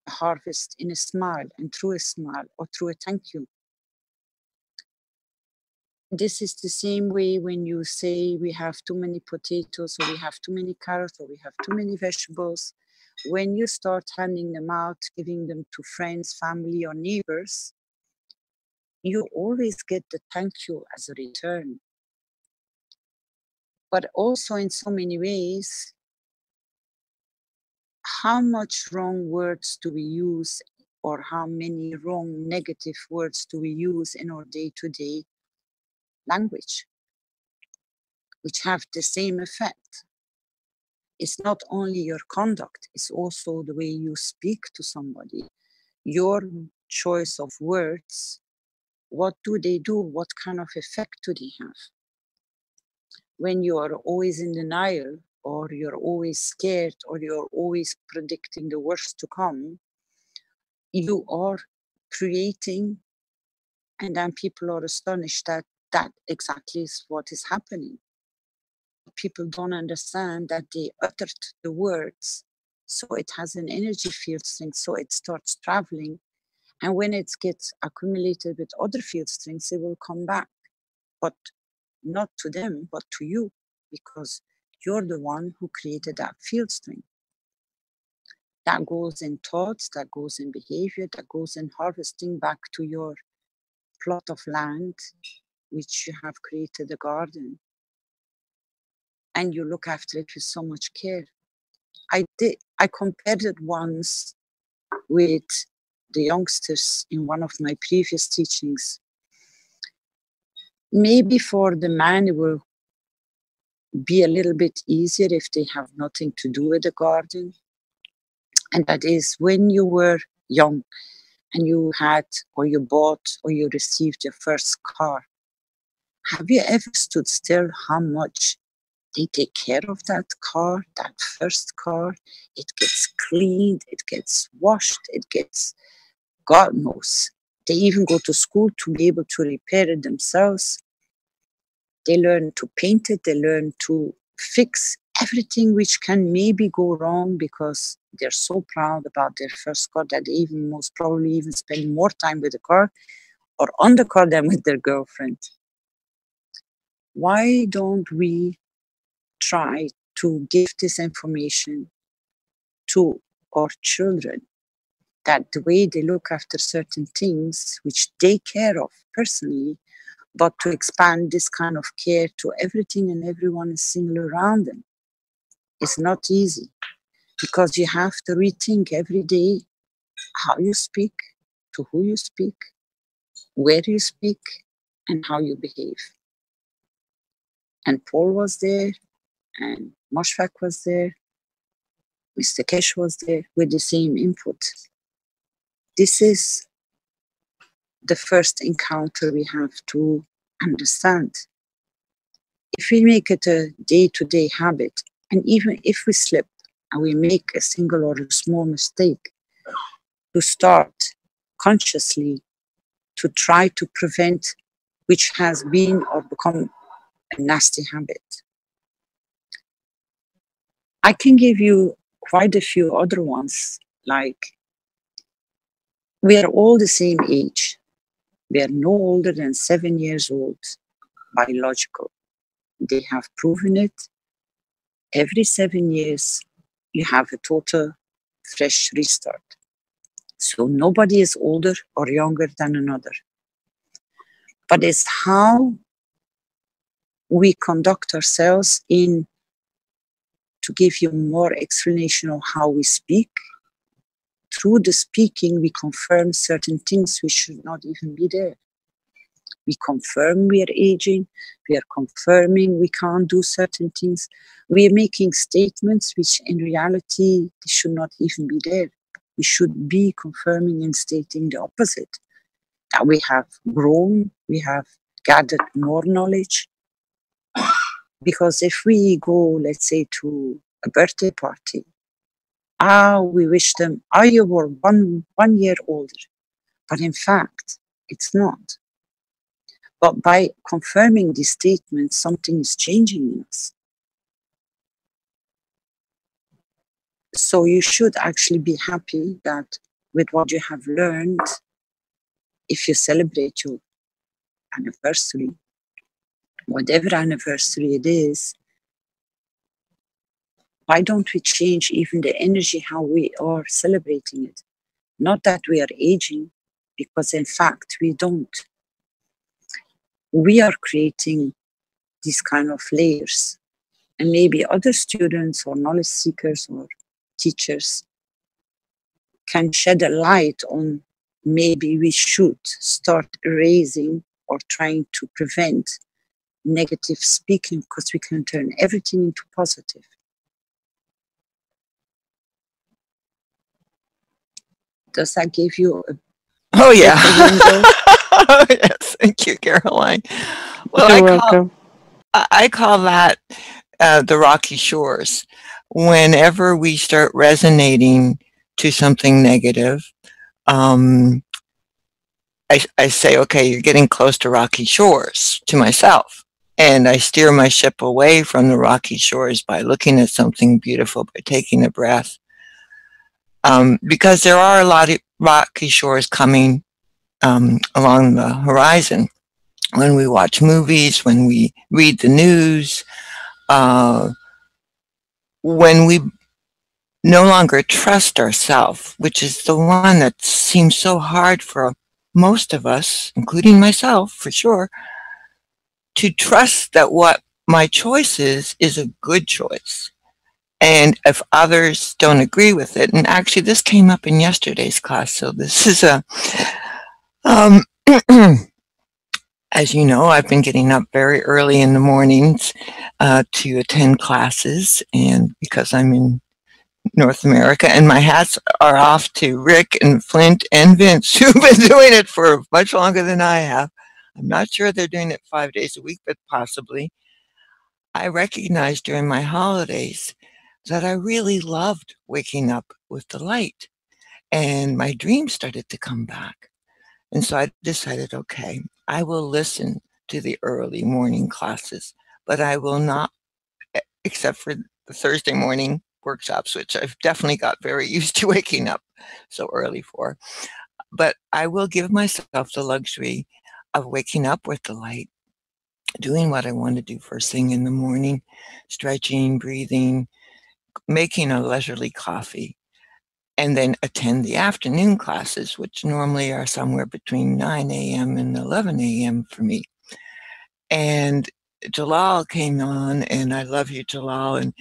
a harvest in a smile and through a smile or through a thank you. This is the same way when you say we have too many potatoes or we have too many carrots or we have too many vegetables. When you start handing them out, giving them to friends, family, or neighbors, you always get the thank you as a return. But also in so many ways, how much wrong words do we use or how many wrong negative words do we use in our day-to-day language, which have the same effect? It's not only your conduct, it's also the way you speak to somebody. Your choice of words, what do they do? What kind of effect do they have? When you are always in denial, or you're always scared, or you're always predicting the worst to come, you are creating, and then people are astonished that that exactly is what is happening. people don't understand that they uttered the words. So it has an energy field strength, so it starts traveling. And when it gets accumulated with other field strengths, it will come back. But not to them, but to you, because you're the one who created that field strength. That goes in thoughts, that goes in behavior, that goes in harvesting back to your plot of land, which you have created a garden. And you look after it with so much care. I compared it once with the youngsters in one of my previous teachings. Maybe for the man, it will be a little bit easier if they have nothing to do with the garden. And that is when you were young and you had, or you bought, or you received your first car. Have you ever stood still how much they take care of that car, that first car? It gets cleaned, it gets washed, it gets, God knows. They even go to school to be able to repair it themselves. They learn to paint it, they learn to fix everything which can maybe go wrong because they're so proud about their first car that they even most probably even spend more time with the car or on the car than with their girlfriend. Why don't we try to give this information to our children, that the way they look after certain things which they care of personally, but to expand this kind of care to everything and everyone is single around them? It's not easy because you have to rethink every day how you speak, to who you speak, where you speak, and how you behave. And Paul was there, and Moshfaq was there, Mr. Kesh was there with the same input. This is the first encounter we have to understand. If we make it a day-to-day habit, and even if we slip and we make a single or a small mistake, to start consciously to try to prevent which has been or become a nasty habit. I can give you quite a few other ones, like we are all the same age. We are no older than 7 years old, biological. They have proven it. Every 7 years, you have a total fresh restart. So nobody is older or younger than another. But it's how we conduct ourselves in, to give you more explanation of how we speak. Through the speaking, we confirm certain things which should not even be there. We confirm we are aging. We are confirming we can't do certain things. We are making statements which in reality should not even be there. We should be confirming and stating the opposite. That we have grown, we have gathered more knowledge. Because if we go, let's say, to a birthday party, we wish them, you were one year older. But in fact, it's not. But by confirming these statements, something is changing in us. So you should actually be happy that with what you have learned, if you celebrate your anniversary, whatever anniversary it is, why don't we change even the energy, how we are celebrating it? Not that we are aging, because in fact we don't. We are creating these kind of layers. And maybe other students or knowledge seekers or teachers can shed a light on maybe we should start erasing or trying to prevent negative speaking, because we can turn everything into positive. Does that give you a Oh yeah. window? Oh, yes, thank you, Caroline. Well, You're welcome. I call that the rocky shores. Whenever we start resonating to something negative, I say, okay, you're getting close to rocky shores, to myself. And I steer my ship away from the rocky shores by looking at something beautiful, by taking a breath. Because there are a lot of rocky shores coming along the horizon. When we watch movies, when we read the news, when we no longer trust ourselves, which is the one that seems so hard for most of us, including myself for sure, to trust that what my choice is a good choice. And if others don't agree with it, and actually this came up in yesterday's class, so this is a, um, as you know, I've been getting up very early in the mornings to attend classes, and because I'm in North America, and my hats are off to Rick and Flint and Vince, who've been doing it for much longer than I have. I'm not sure they're doing it 5 days a week, but possibly. I recognized during my holidays that I really loved waking up with the light, and my dreams started to come back. And so I decided, okay, I will listen to the early morning classes, but I will not, except for the Thursday morning workshops, which I've definitely got very used to waking up so early for. But I will give myself the luxury of waking up with the light, doing what I want to do first thing in the morning, stretching, breathing, making a leisurely coffee, and then attend the afternoon classes, which normally are somewhere between 9 a.m. and 11 a.m. for me. And Jalal came on, and I love you, Jalal, and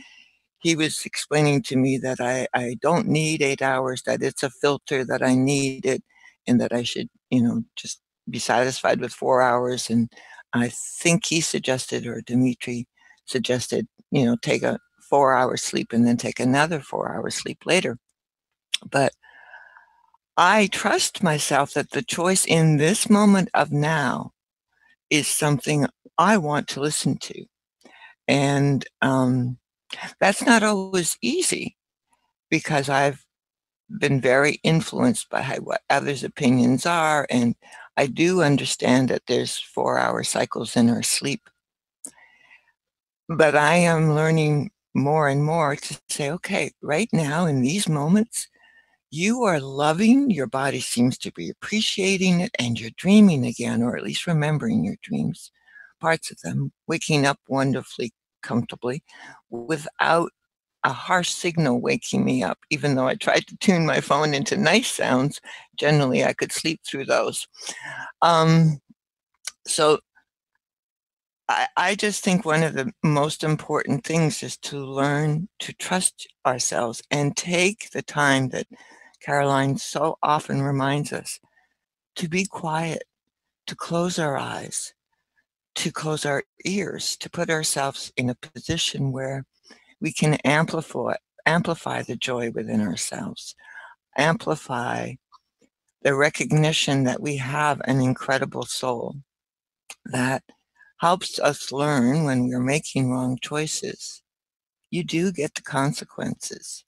he was explaining to me that I don't need 8 hours, that it's a filter, that I need it, and that I should, just be satisfied with 4 hours. And I think he suggested, or Dimitri suggested, take a 4-hour sleep and then take another 4-hour sleep later. But I trust myself that the choice in this moment of now is something I want to listen to. And that's not always easy, because I've been very influenced by what others' opinions are. And I do understand that there's 4-hour cycles in our sleep. But I am learning more and more to say, okay, right now in these moments, you are loving, your body seems to be appreciating it, and you're dreaming again, or at least remembering your dreams, parts of them, waking up wonderfully comfortably without a harsh signal waking me up. Even though I tried to tune my phone into nice sounds, generally I could sleep through those. So I just think one of the most important things is to learn to trust ourselves and take the time that Caroline so often reminds us to be quiet, to close our eyes, to close our ears, to put ourselves in a position where we can amplify the joy within ourselves, amplify the recognition that we have an incredible soul that helps us learn when we're making wrong choices. You do get the consequences.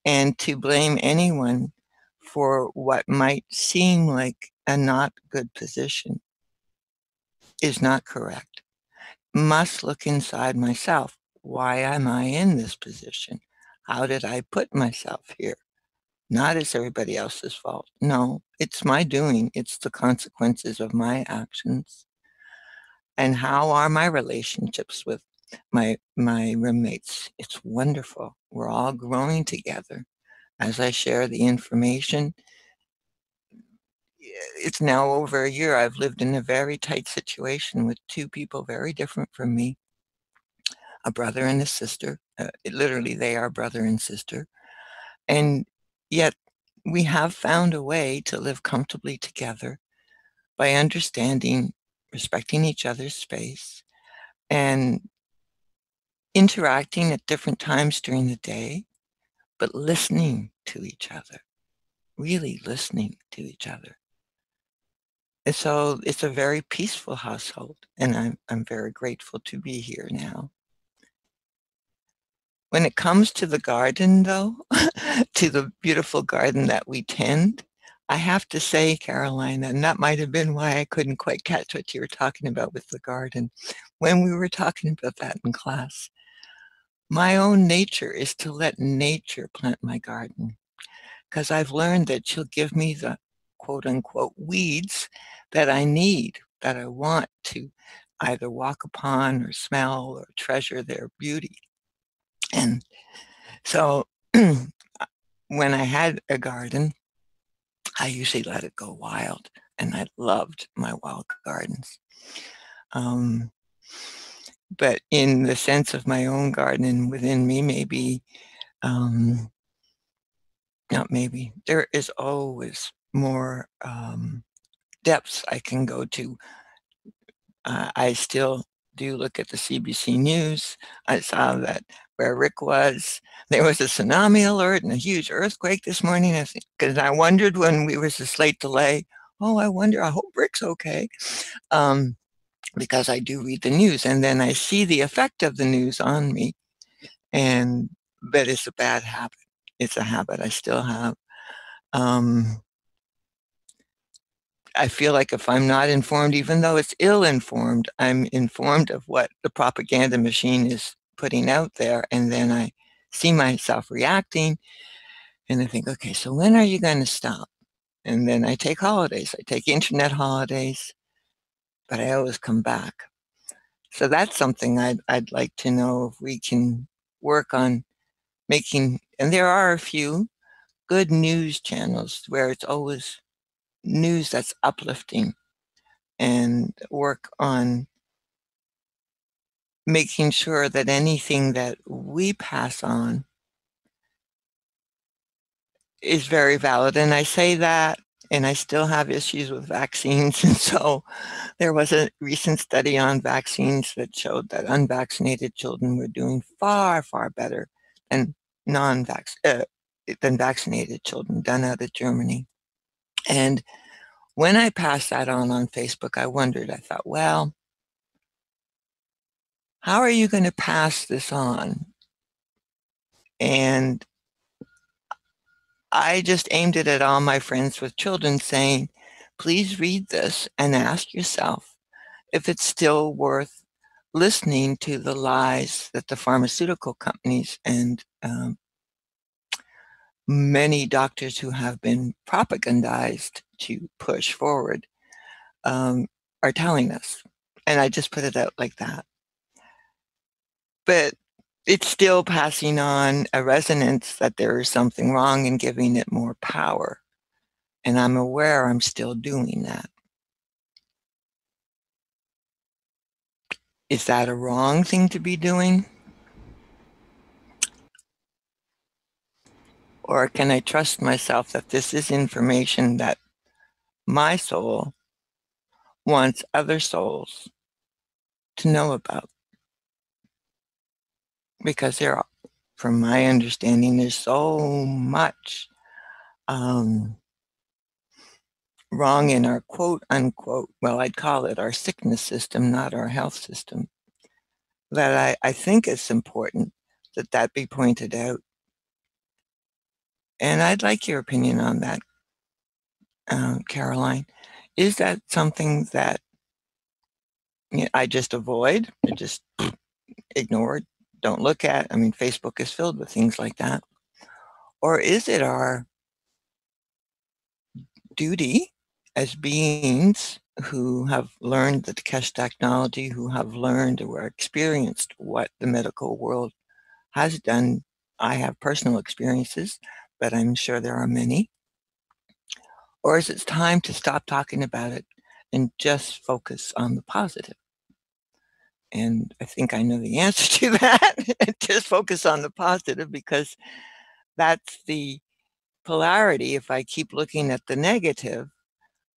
And to blame anyone for what might seem like a not good position is not correct. Must look inside myself. Why am I in this position? How did I put myself here? Not as everybody else's fault. No, it's my doing. It's the consequences of my actions. And how are my relationships with my roommates? It's wonderful. We're all growing together. As I share the information, it's now over a year. I've lived in a very tight situation with two people very different from me, a brother and a sister. Literally, they are brother and sister. And yet we have found a way to live comfortably together by understanding, respecting each other's space, and interacting at different times during the day, but listening to each other, really listening to each other. And so it's a very peaceful household, and I'm very grateful to be here now. When it comes to the garden, though, to the beautiful garden that we tend, I have to say, Caroline, and that might have been why I couldn't quite catch what you were talking about with the garden when we were talking about that in class. My own nature is to let nature plant my garden, because I've learned that she'll give me the quote unquote weeds that I need, that I want to either walk upon or smell or treasure their beauty. And so when I had a garden, I usually let it go wild, and I loved my wild gardens. But in the sense of my own garden and within me, maybe, not maybe, there is always more depths I can go to. I still do look at the CBC News. I saw that where Rick was, there was a tsunami alert and a huge earthquake this morning. Because I wondered when we was this late delay, I hope Rick's okay. Because I do read the news, and then I see the effect of the news on me, but it's a bad habit. It's a habit I still have. I feel like if I'm not informed, even though it's ill-informed, I'm informed of what the propaganda machine is putting out there, and then I see myself reacting, and I think, okay, so when are you going to stop? And then I take holidays. I take internet holidays, but I always come back. So that's something I'd like to know if we can work on making, and there are a few good news channels where it's always news that's uplifting, and work on making sure that anything that we pass on is very valid. And I say that, and I still have issues with vaccines. And so there was a recent study on vaccines that showed that unvaccinated children were doing far, far better than than vaccinated children, done out of Germany. And when I passed that on Facebook, I thought, well, how are you going to pass this on? And I just aimed it at all my friends with children, saying, please read this and ask yourself if it's still worth listening to the lies that the pharmaceutical companies and many doctors who have been propagandized to push forward are telling us. And I just put it out like that. But it's still passing on a resonance that there is something wrong and giving it more power. And I'm aware I'm still doing that. Is that a wrong thing to be doing? Or can I trust myself that this is information that my soul wants other souls to know about? Because from my understanding, there's so much wrong in our quote unquote, well, I'd call it our sickness system, not our health system, that I think it's important that be pointed out. And I'd like your opinion on that, Caroline. Is that something that I just avoid, I just ignore, don't look at? I mean, Facebook is filled with things like that. Or is it our duty as beings who have learned the Keshe technology, who have learned or experienced what the medical world has done? I have personal experiences, but I'm sure there are many. Or is it time to stop talking about it and just focus on the positive? And I think I know the answer to that. Just focus on the positive, because that's the polarity. If I keep looking at the negative,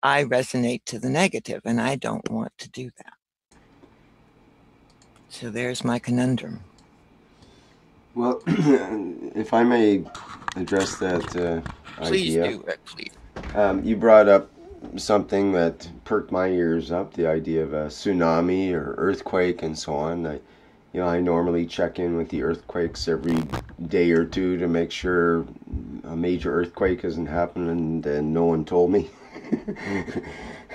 I resonate to the negative, and I don't want to do that. So there's my conundrum. Well, if I may address that Please idea. do, Rick, please. You brought up something that perked my ears up, the idea of a tsunami or earthquake and so on. I normally check in with the earthquakes every day or two to make sure a major earthquake hasn't happened and no one told me.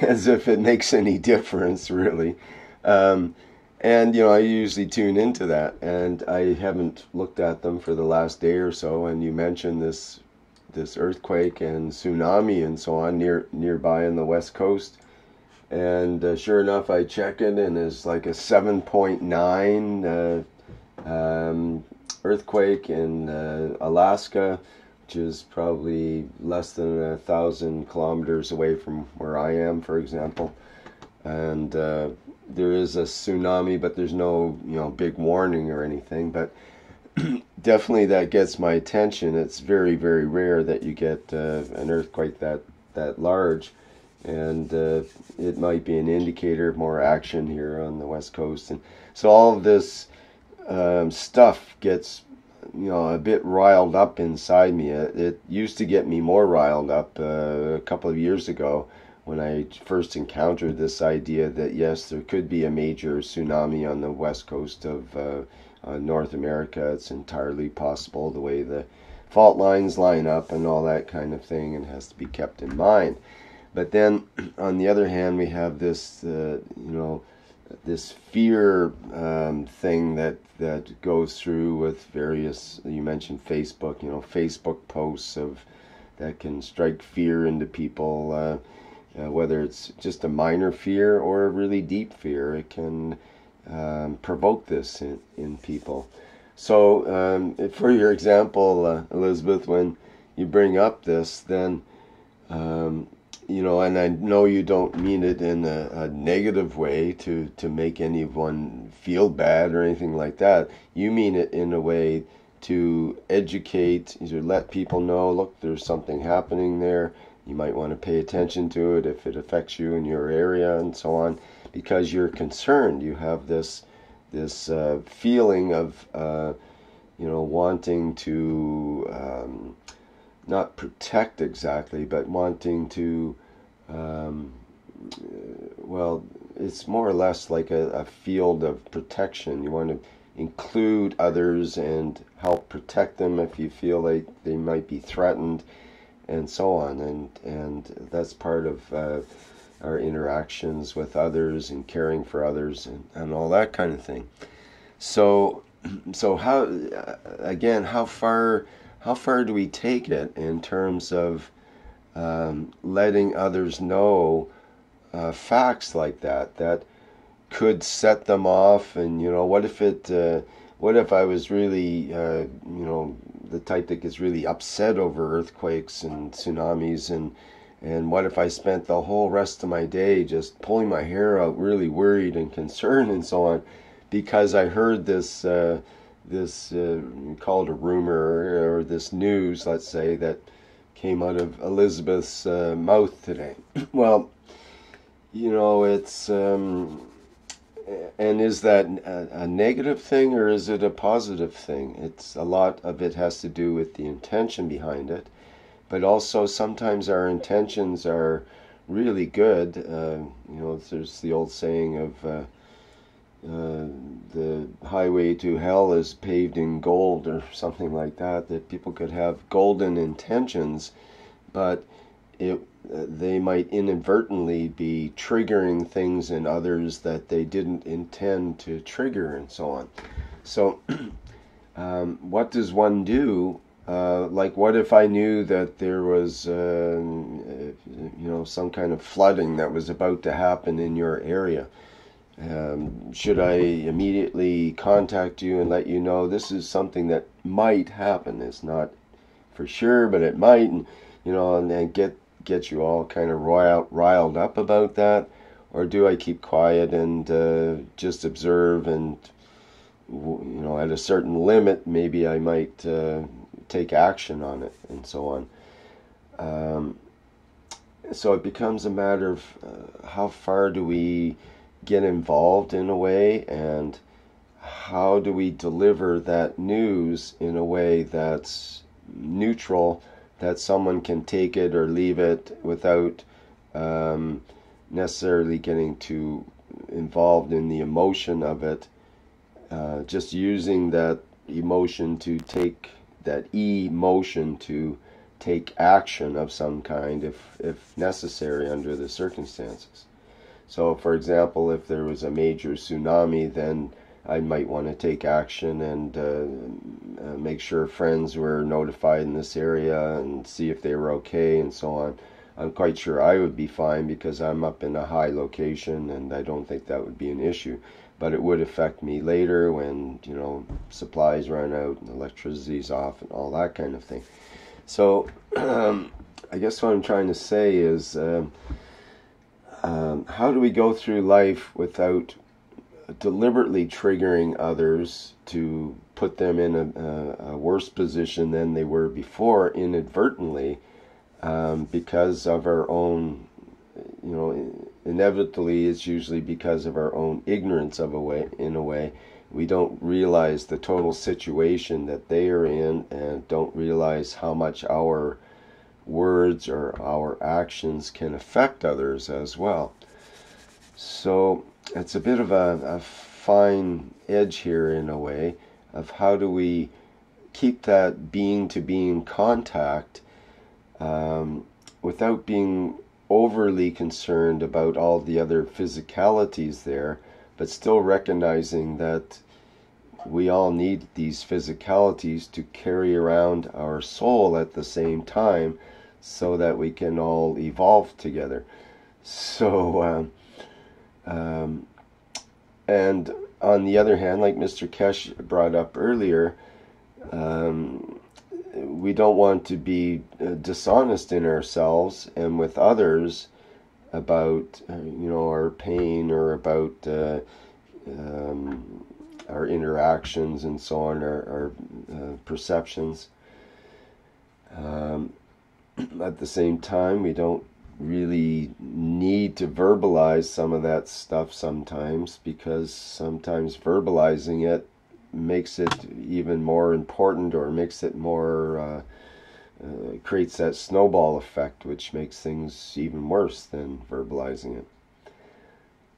As if it makes any difference, really. And I usually tune into that, and I haven't looked at them for the last day or so. And you mentioned this earthquake and tsunami and so on nearby on the west coast. And sure enough, I check it, and it's like a 7.9 earthquake in Alaska, which is probably less than 1,000 kilometers away from where I am, for example. And there is a tsunami, but there's no big warning or anything. But definitely that gets my attention. It's very, very rare that you get an earthquake that large. And it might be an indicator of more action here on the west coast. And so all of this stuff gets a bit riled up inside me. It used to get me more riled up a couple of years ago when I first encountered this idea that yes, there could be a major tsunami on the west coast of North America. It's entirely possible, the way the fault lines line up and all that kind of thing, and has to be kept in mind. But then, on the other hand, we have this, this fear thing that goes through with various. You mentioned Facebook. Facebook posts that can strike fear into people, whether it's just a minor fear or a really deep fear. It can provoke this in people. So, for your example, Elizabeth, when you bring up this, then. And I know you don't mean it in a negative way to make anyone feel bad or anything like that. You mean it in a way to educate, to let people know, look, there's something happening there. You might want to pay attention to it if it affects you in your area and so on, because you're concerned. You have this feeling of, wanting to not protect exactly, but wanting to, it's more or less like a field of protection. You want to include others and help protect them if you feel like they might be threatened, and so on. And that's part of our interactions with others and caring for others and all that kind of thing. So how far do we take it in terms of letting others know facts like that could set them off? And what if I was really the type that gets really upset over earthquakes and tsunamis, and what if I spent the whole rest of my day just pulling my hair out, really worried and concerned and so on, because I heard this call it a rumor, or this news, let's say, that came out of Elizabeth's mouth today. Well, it's and is that a negative thing or is it a positive thing? It's a lot of it has to do with the intention behind it, but also sometimes our intentions are really good. There's the old saying of the highway to hell is paved in gold, or something like that people could have golden intentions, but they might inadvertently be triggering things in others that they didn't intend to trigger, and so on. So what does one do? Like, what if I knew that there was some kind of flooding that was about to happen in your area? Should I immediately contact you and let you know this is something that might happen? It's not for sure, but it might, and then get you all kind of riled up about that? Or do I keep quiet and just observe, and at a certain limit maybe I might take action on it, and so on? So it becomes a matter of how far do we get involved in a way, and how do we deliver that news in a way that's neutral, that someone can take it or leave it without necessarily getting too involved in the emotion of it, just using that emotion to take that emotion to take action of some kind if necessary under the circumstances. So, for example, if there was a major tsunami, then I might want to take action and make sure friends were notified in this area and see if they were okay and so on. I'm quite sure I would be fine because I'm up in a high location and I don't think that would be an issue. But it would affect me later when, you know, supplies run out and electricity's off and all that kind of thing. So I guess what I'm trying to say is how do we go through life without deliberately triggering others to put them in a worse position than they were before inadvertently, because of our own, you know, inevitably it's usually because of our own ignorance in a way. We don't realize the total situation that they are in and don't realize how much our words or our actions can affect others as well. So it's a bit of a fine edge here in a way of how do we keep that being to being contact without being overly concerned about all the other physicalities there, but still recognizing that we all need these physicalities to carry around our soul at the same time so that we can all evolve together. So and on the other hand, like Mr. Kesh brought up earlier, we don't want to be dishonest in ourselves and with others about our pain or about our interactions and so on, our perceptions. At the same time, we don't really need to verbalize some of that stuff sometimes, because sometimes verbalizing it makes it even more important, or makes it more creates that snowball effect, which makes things even worse than verbalizing it.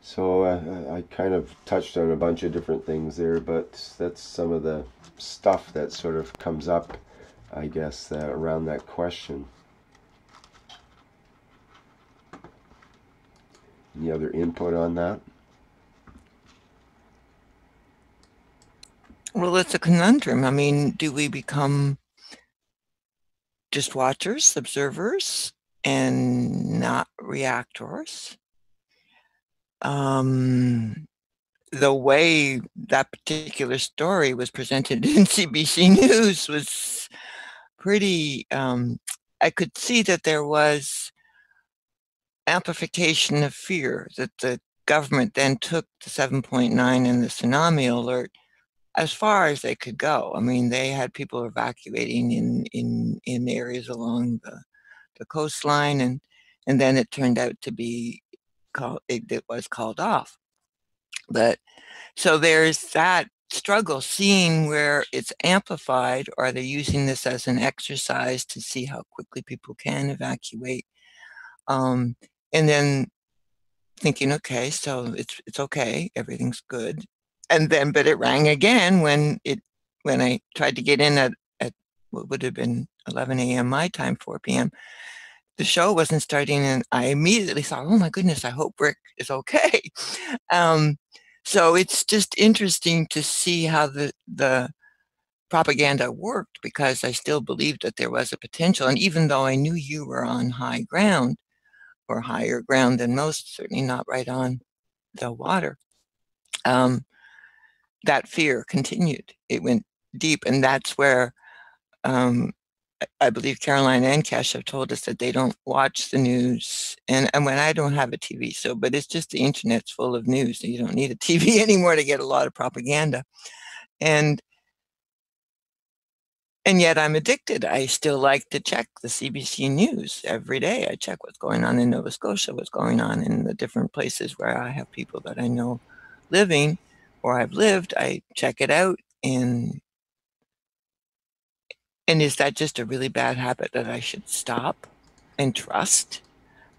So I kind of touched on a bunch of different things there, but that's some of the stuff that sort of comes up, I guess, around that question. Any other input on that? Well, it's a conundrum. I mean, do we become just watchers, observers, and not reactors? The way that particular story was presented in CBC News was pretty, I could see that there was amplification of fear, that the government then took the 7.9 and the tsunami alert as far as they could go. I mean, they had people evacuating in areas along the coastline, and then it turned out to be it was called off. But so there's that struggle, seeing where it's amplified. Are they using this as an exercise to see how quickly people can evacuate? And then thinking, okay, so it's okay, everything's good. And then, but it rang again when I tried to get in at what would have been 11 a.m. my time, 4 p.m. The show wasn't starting, and I immediately thought, oh my goodness, I hope Rick is okay. So it's just interesting to see how the propaganda worked, because I still believed that there was a potential. And even though I knew you were on high ground, or higher ground than most, certainly not right on the water, that fear continued. It went deep, and that's where I believe Caroline and Cash have told us that they don't watch the news. And when I don't have a TV, but it's just the internet's full of news. So you don't need a TV anymore to get a lot of propaganda. And yet I'm addicted. I still like to check the CBC News every day. I check what's going on in Nova Scotia, what's going on in the different places where I have people that I know living or I've lived. I check it out. And is that just a really bad habit that I should stop and trust?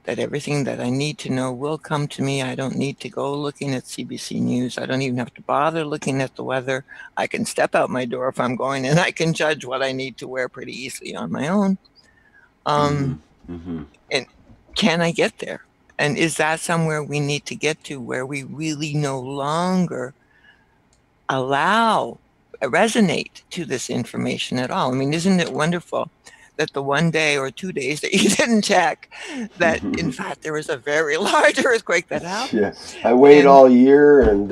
that everything that I need to know will come to me. I don't need to go looking at CBC News. I don't even have to bother looking at the weather. I can step out my door if I'm going, and I can judge what I need to wear pretty easily on my own. And can I get there? And is that somewhere we need to get to, where we really no longer resonate to this information at all? I mean, isn't it wonderful that the 1 day or 2 days that you didn't check, that in fact there was a very large earthquake that happened? Yes, I wait all year, and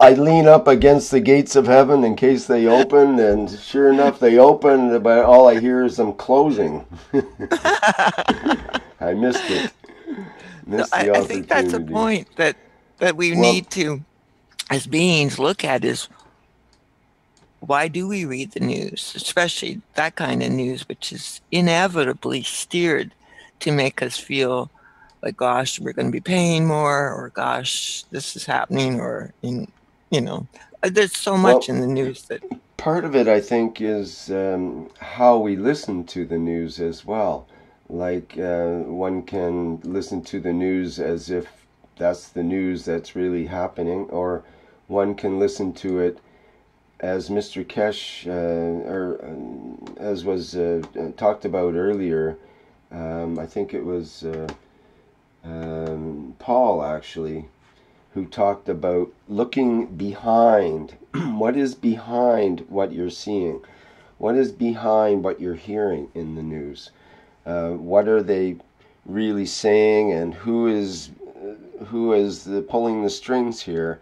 I lean up against the gates of heaven in case they open, and sure enough they open, but all I hear is them closing. I missed it. I think that's a point that we need to, as beings, look at, is why do we read the news, especially that kind of news, which is inevitably steered to make us feel like, gosh, we're going to be paying more, or gosh, this is happening, or there's so much in the news that. Part of it, I think, is how we listen to the news as well. Like one can listen to the news as if that's the news that's really happening, or one can listen to it as Mr. Kesh, or as was talked about earlier. I think it was Paul, actually, who talked about looking behind. What is behind what you're seeing? What is behind what you're hearing in the news? What are they really saying, and who is pulling the strings here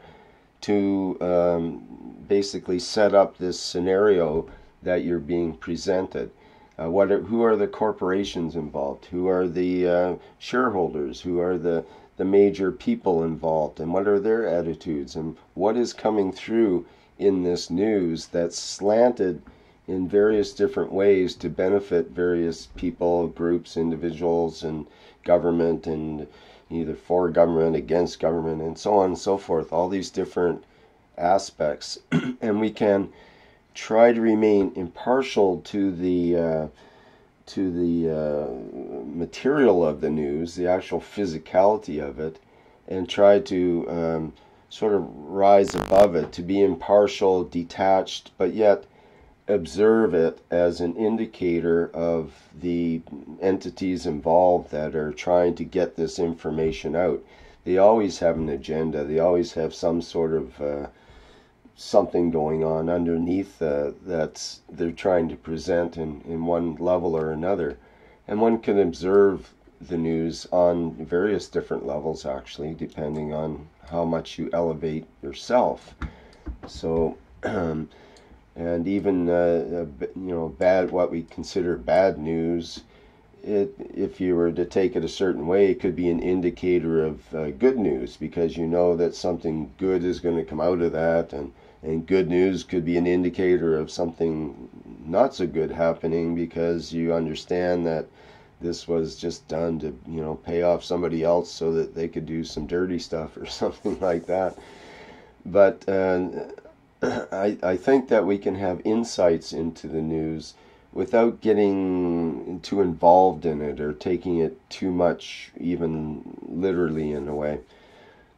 to basically set up this scenario that you're being presented? Who are the corporations involved? Who are the shareholders? Who are the major people involved? And what are their attitudes? And what is coming through in this news that's slanted in various different ways to benefit various people, groups, individuals, and government, and either for government, against government, and so on and so forth, all these different aspects. And we can try to remain impartial to the material of the news, the actual physicality of it, and try to sort of rise above it, to be impartial, detached, but yet observe it as an indicator of the entities involved that are trying to get this information out. They always have an agenda. They always have some sort of something going on underneath that they're trying to present in one level or another. And one can observe the news on various different levels, actually, depending on how much you elevate yourself. So and even what we consider bad news, if you were to take it a certain way, it could be an indicator of good news, because you know that something good is going to come out of that, and good news could be an indicator of something not so good happening, because you understand that this was just done to pay off somebody else so that they could do some dirty stuff or something like that. But I think that we can have insights into the news without getting too involved in it or taking it too much, even literally in a way.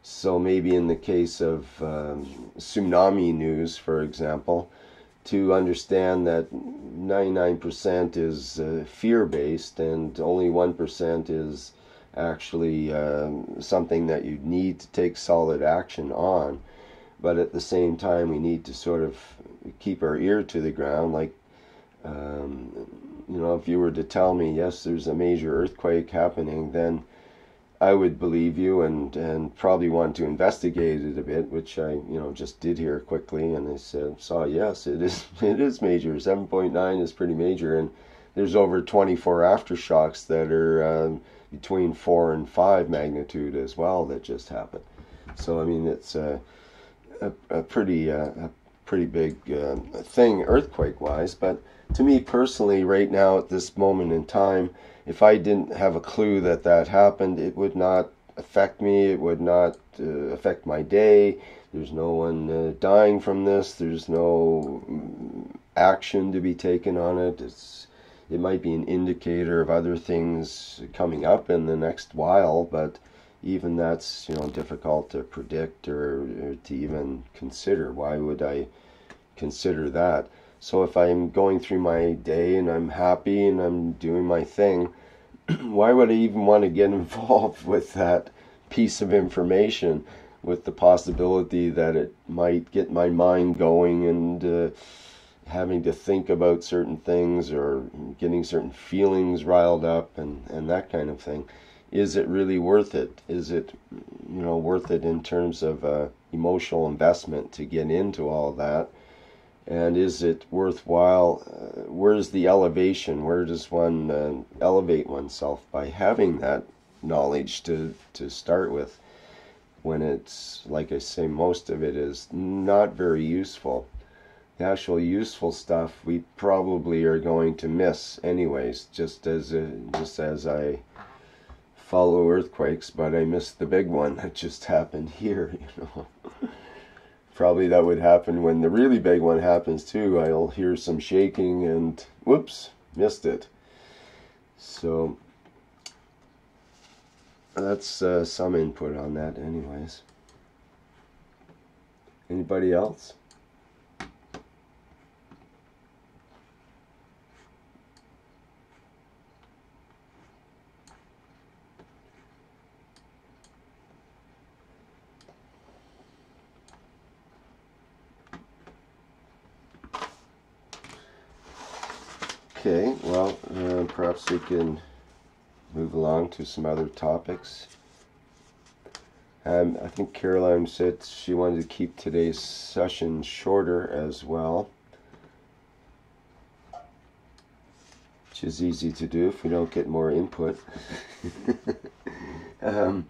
So maybe in the case of tsunami news, for example, to understand that 99% is fear-based and only 1% is actually something that you need to take solid action on. But at the same time, we need to sort of keep our ear to the ground. Like, if you were to tell me, yes, there's a major earthquake happening, then I would believe you and probably want to investigate it a bit, which I just did here quickly, and I saw yes, it is major. 7.9 is pretty major, and there's over 24 aftershocks that are between 4 and 5 magnitude as well that just happened. So I mean, it's a pretty big thing earthquake-wise. But to me personally, right now at this moment in time, if I didn't have a clue that happened, it would not affect me. It would not affect my day. There's no one dying from this. There's no action to be taken on it. it might be an indicator of other things coming up in the next while, but even that's, you know, difficult to predict or to even consider. Why would I consider that? So if I'm going through my day and I'm happy and I'm doing my thing, why would I even want to get involved with that piece of information, with the possibility that it might get my mind going and having to think about certain things or getting certain feelings riled up and that kind of thing? Is it really worth it? Is it, you know, worth it in terms of emotional investment to get into all that? And is it worthwhile? Where's the elevation? Where does one elevate oneself by having that knowledge to start with, when it's, like I say, most of it is not very useful? The actual useful stuff we probably are going to miss anyways, just as I follow earthquakes, but I missed the big one that just happened here, you know. Probably that would happen when the really big one happens too. I'll hear some shaking and whoops, missed it. So that's some input on that anyways. Anybody else? Okay, well, perhaps we can move along to some other topics. I think Caroline said she wanted to keep today's session shorter as well, which is easy to do if we don't get more input. Is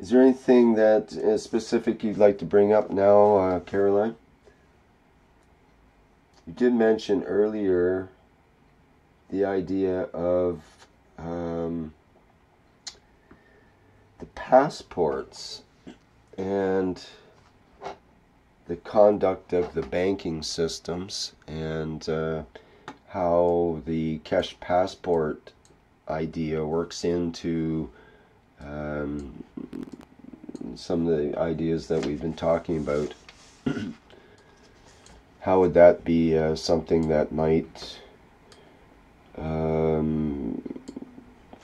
there anything that is specific you'd like to bring up now, Caroline? You did mention earlier the idea of the passports and the conduct of the banking systems, and how the cash passport idea works into some of the ideas that we've been talking about. How would that be something that might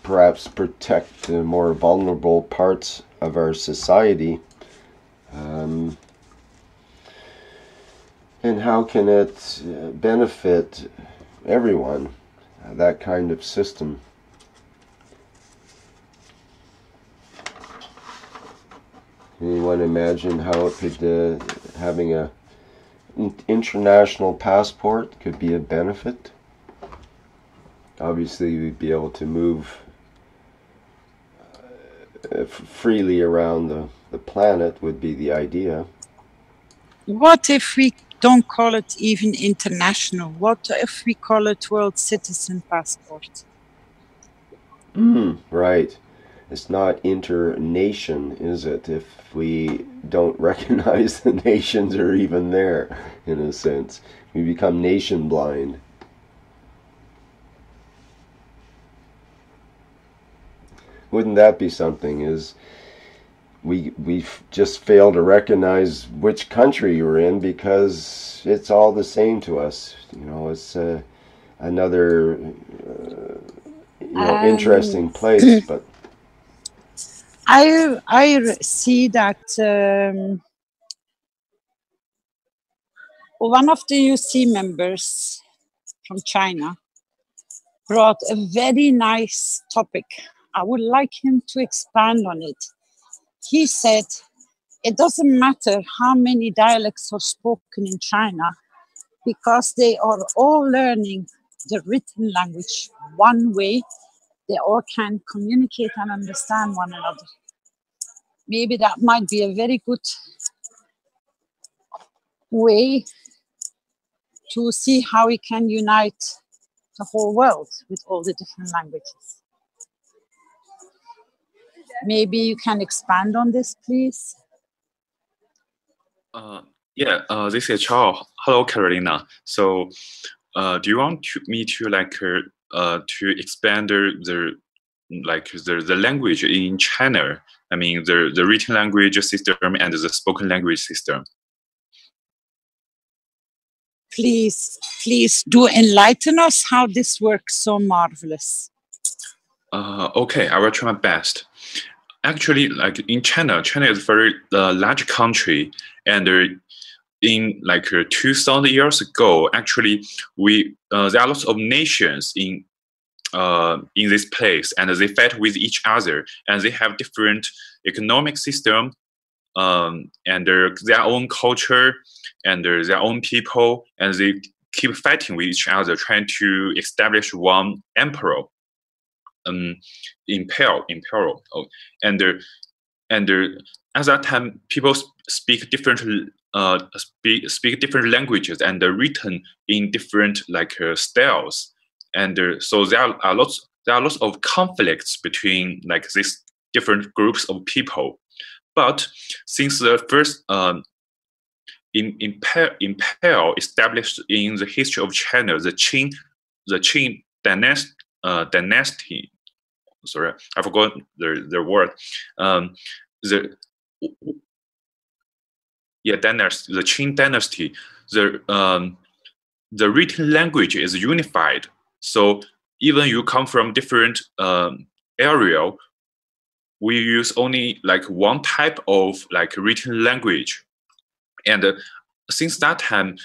perhaps protect the more vulnerable parts of our society? And how can it benefit everyone, that kind of system? Can anyone imagine how it could, having a international passport could be a benefit? Obviously, we'd be able to move freely around the planet would be the idea. What if we don't call it even international? What if we call it world citizen passport? Right. It's not inter-nation, is it? If we don't recognize the nations are even there, in a sense. We become nation blind. Wouldn't that be something? Is we just fail to recognize which country you're in because it's all the same to us. You know, it's another interesting place, but I see that one of the UC members from China brought a very nice topic. I would like him to expand on it. He said, it doesn't matter how many dialects are spoken in China, because they are all learning the written language one way. They all can communicate and understand one another. Maybe that might be a very good way to see how we can unite the whole world with all the different languages. Maybe you can expand on this, please. This is Charles. Hello, Carolina. So do you want me to to expand the language in China? I mean, the written language system and the spoken language system. Please do enlighten us how this works so marvelous. Okay, I will try my best. Actually, like in China is a very large country, and in 2,000 years ago, actually, there are lots of nations in this place, and they fight with each other, and they have different economic system, and their own culture, and their own people, and they keep fighting with each other, trying to establish one emperor, imperial. Oh, and at that time, people speak different speak different languages and written in different styles, and so there are lots of conflicts between these different groups of people. But since the first imperial established in the history of China, the Qing dynasty. Sorry, I forgot the word. The Qing dynasty. The written language is unified. So even you come from different area, we use only one type of written language, and since that time,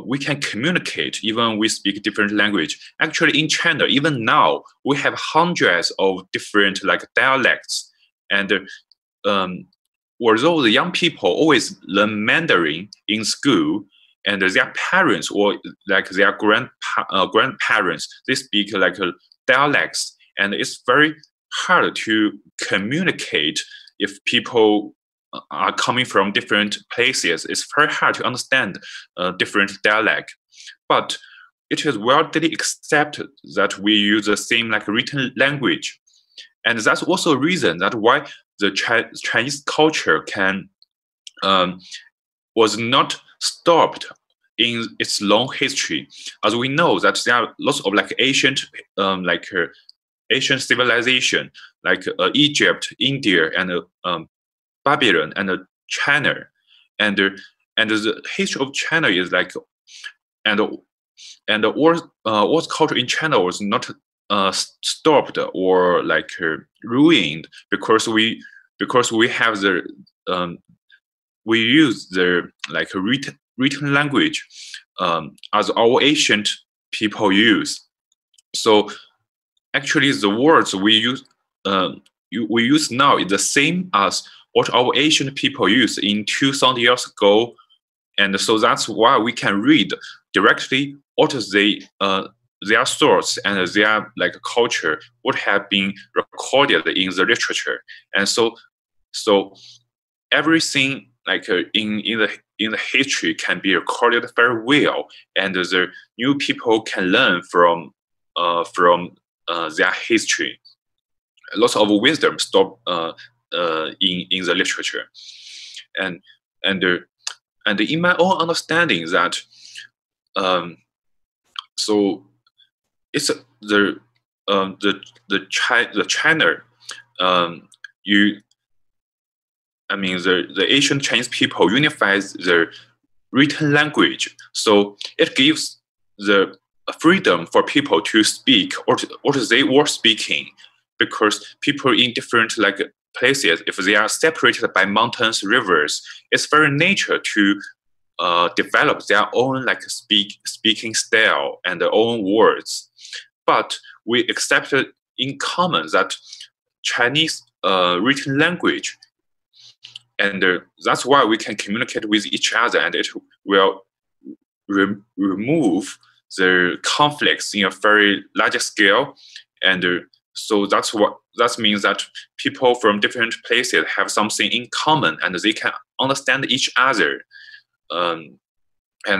we can communicate even we speak different language. Actually, in China, even now, we have hundreds of different dialects, and although the young people always learn Mandarin in school, and their parents or their grandparents, they speak dialects, and it's very hard to communicate if people are coming from different places. It's very hard to understand different dialect, but it is widely accepted that we use the same written language, and that's also a reason that why the Chinese culture was not stopped in its long history. As we know that there are lots of ancient civilization Egypt, India, and Babylon and China, and the history of China is and the world culture in China was not stopped or ruined because we have we use the written language as our ancient people use. So actually, the words we use now is the same as what our ancient people used in 2,000 years ago, and so that's why we can read directly what their thoughts and their culture would have been recorded in the literature, and so everything in the history can be recorded very well, and the new people can learn from their history. Lots of wisdom stored in the literature, and in my own understanding that so it's the China the ancient Chinese people unifies the written language, so it gives the freedom for people to speak what they were speaking, because people in different places, if they are separated by mountains, rivers, it's very nature to develop their own speaking style and their own words. But we accepted in common that Chinese written language, and that's why we can communicate with each other, and it will remove the conflicts in a very large scale, and so that means that people from different places have something in common, and they can understand each other, and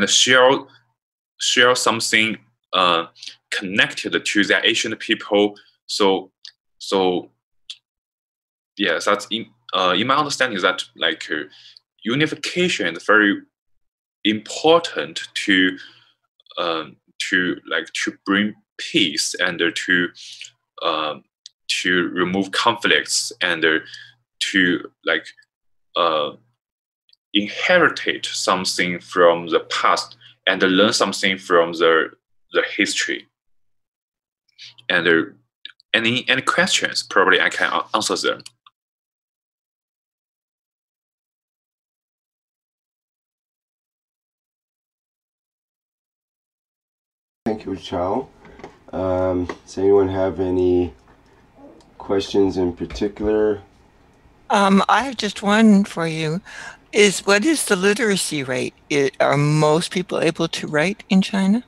share something connected to their ancient people. So yes, that's in my understanding that unification is very important to bring peace and to remove conflicts and to inherit something from the past and learn something from the history. And any questions, probably I can answer them. Thank you, Chao. Does anyone have any questions in particular? I have just one for you. What is the literacy rate? Are most people able to write in China?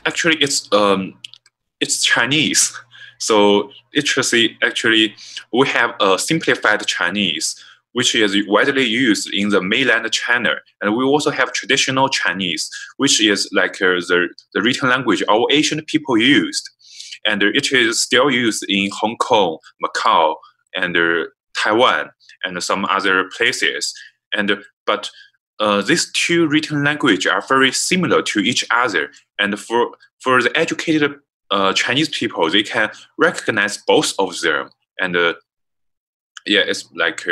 Actually, it's Chinese. So literacy, actually, we have a simplified Chinese, which is widely used in the mainland China. And we also have traditional Chinese, which is like the written language our Asian people used. And it is still used in Hong Kong, Macau, and Taiwan, and some other places. But these two written languages are very similar to each other. And for the educated Chinese people, they can recognize both of them. And yeah, it's like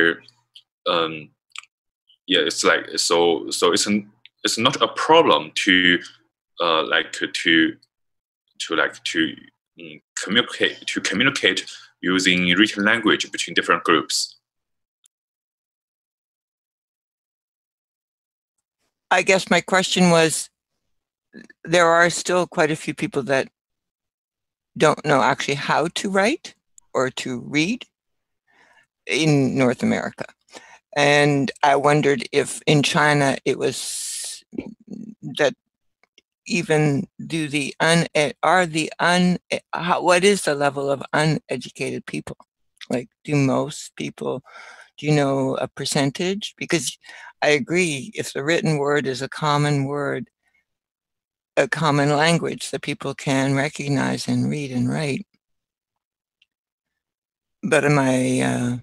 yeah, it's like so it's not a problem to communicate using written language between different groups. I guess my question was, there are still quite a few people that don't know actually how to write or to read in North America. And I wondered if in China it was that even what is the level of uneducated people? Like, do most people, do you know a percentage? Because I agree, if the written word is a common word, a common language that people can recognize and read and write. But my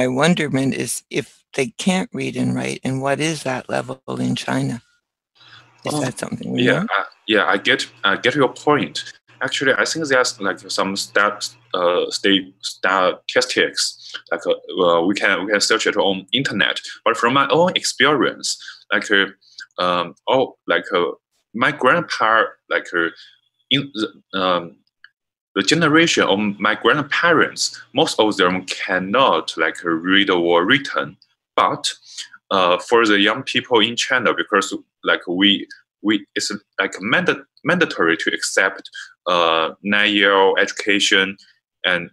wonderment is if they can't read and write, and what is that level in China? Is that something we know? I get your point. Actually, I think there's like some statistics. Like we can search it on internet. But from my own experience, my grandpa, in the generation of my grandparents, most of them cannot read or written. But for the young people in China, because it's mandatory to accept 9-year education and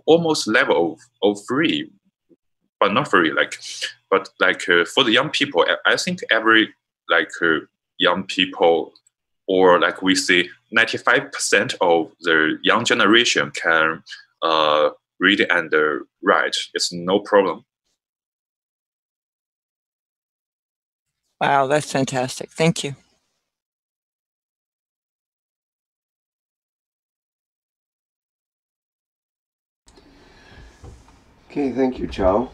almost level of free, but not free. For the young people, I think every young people, or we say 95% of the young generation can read and write. It's no problem. Wow, that's fantastic. Thank you. Okay, thank you, Chao.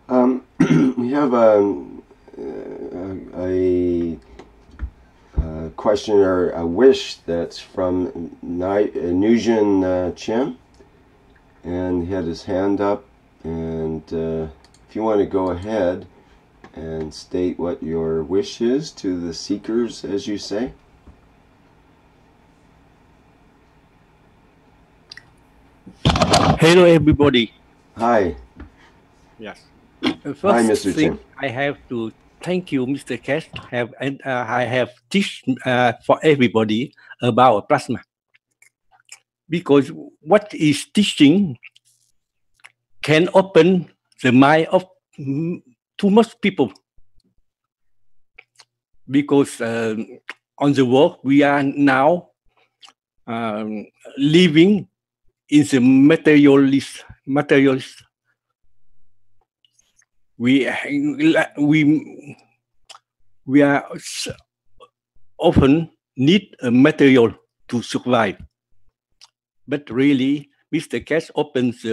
We have a question or a wish that's from Nujin Chen, and he had his hand up, and if you want to go ahead and state what your wish is to the seekers, as you say. Hello, everybody. Hi. Yes. First Hi, Mr. thing Chen. I have to thank you, Mr. Cash. I have teach for everybody about plasma, because what is teaching can open the mind of too much people. Because on the world we are now living in the materialist. We are often need a material to survive, but really, Mr. Cash opens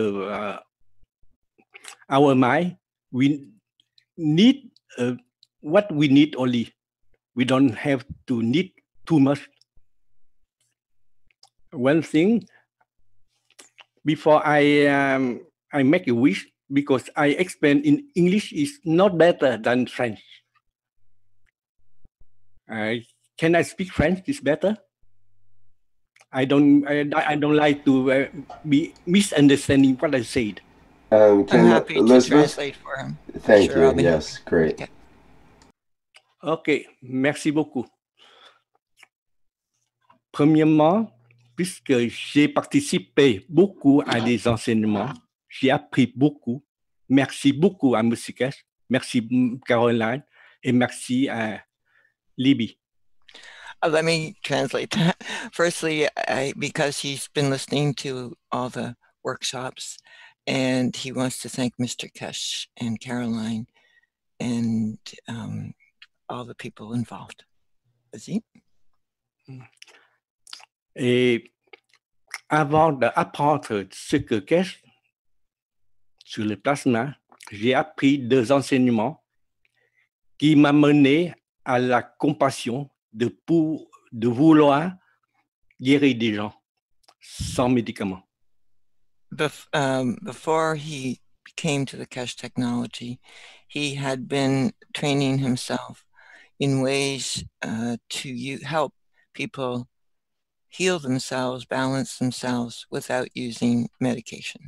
our mind. We need what we need only. We don't have to need too much. One thing, before I make a wish, because I explain in English is not better than French. Can I speak French? Is better. I don't like to be misunderstanding what I said. I'm happy to translate for him. Thank you. Yes, great. Okay. Ok, merci beaucoup. Premièrement, puisque j'ai participé beaucoup à des enseignements, j'ai appris beaucoup. Merci beaucoup à M. Cash, merci Caroline, et merci à Libby. Let me translate that. Firstly, because he's been listening to all the workshops, and he wants to thank Mr. Kesh and Caroline and all the people involved. Vas-y. Et avant d'apprendre ce que Kesh sur le plasma, j'ai appris 2 enseignements qui m'ont mené à la compassion de vouloir guérir des gens sans médicaments. Before he came to the Kesh technology, he had been training himself in ways to help people heal themselves, balance themselves without using medication.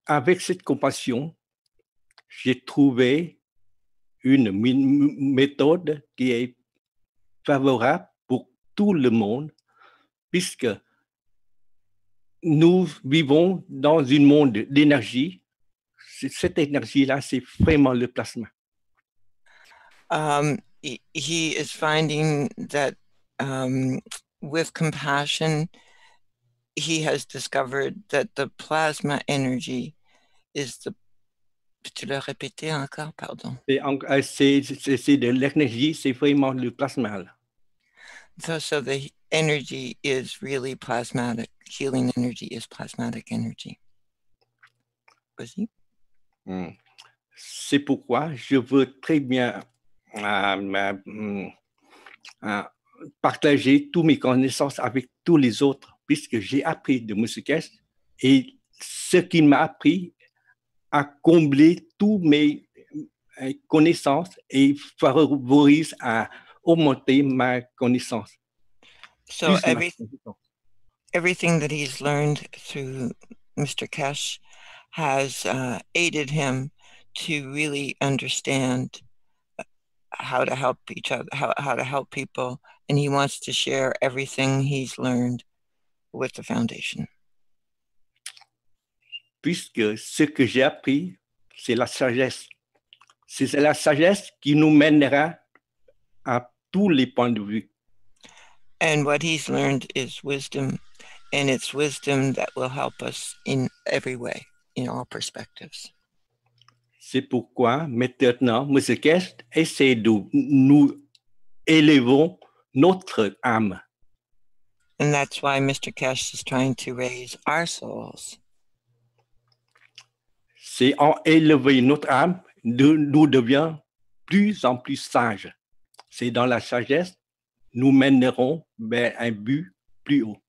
Avec cette compassion, j'ai trouvé une méthode qui est favorable pour tout le monde, puisque nous vivons dans un monde d'énergie. Cette énergie-là, c'est vraiment le plasma. He is finding that with compassion, he has discovered that the plasma energy is the... Tu l'as répété encore, pardon? C'est de l'énergie, c'est vraiment le plasma. So the energy is really plasmatic. Healing energy is plasmatic energy. Vas-y. C'est pourquoi je veux très bien partager toutes mes connaissances avec tous les autres, puisque j'ai appris de M. Kesh, et ce qu'il m'a appris a comblé toutes mes connaissances et favorise à augmenter ma connaissance. So everything that he's learned through Mr. Kesh has aided him to really understand how to help each other, how to help people, and he wants to share everything he's learned with the foundation. Puisque ce que j'ai appris, c'est la sagesse. C'est la sagesse qui nous mènera à tous les points de vue. And what he's learned is wisdom, and it's wisdom that will help us in every way, in all perspectives. C'est pourquoi maintenant, M. Kesh essaie de nous élever notre âme. And that's why Mr. Kesh is trying to raise our souls. C'est en élever notre âme, nous devions plus en plus sages. C'est dans la sagesse, nous mènerons vers un but plus haut.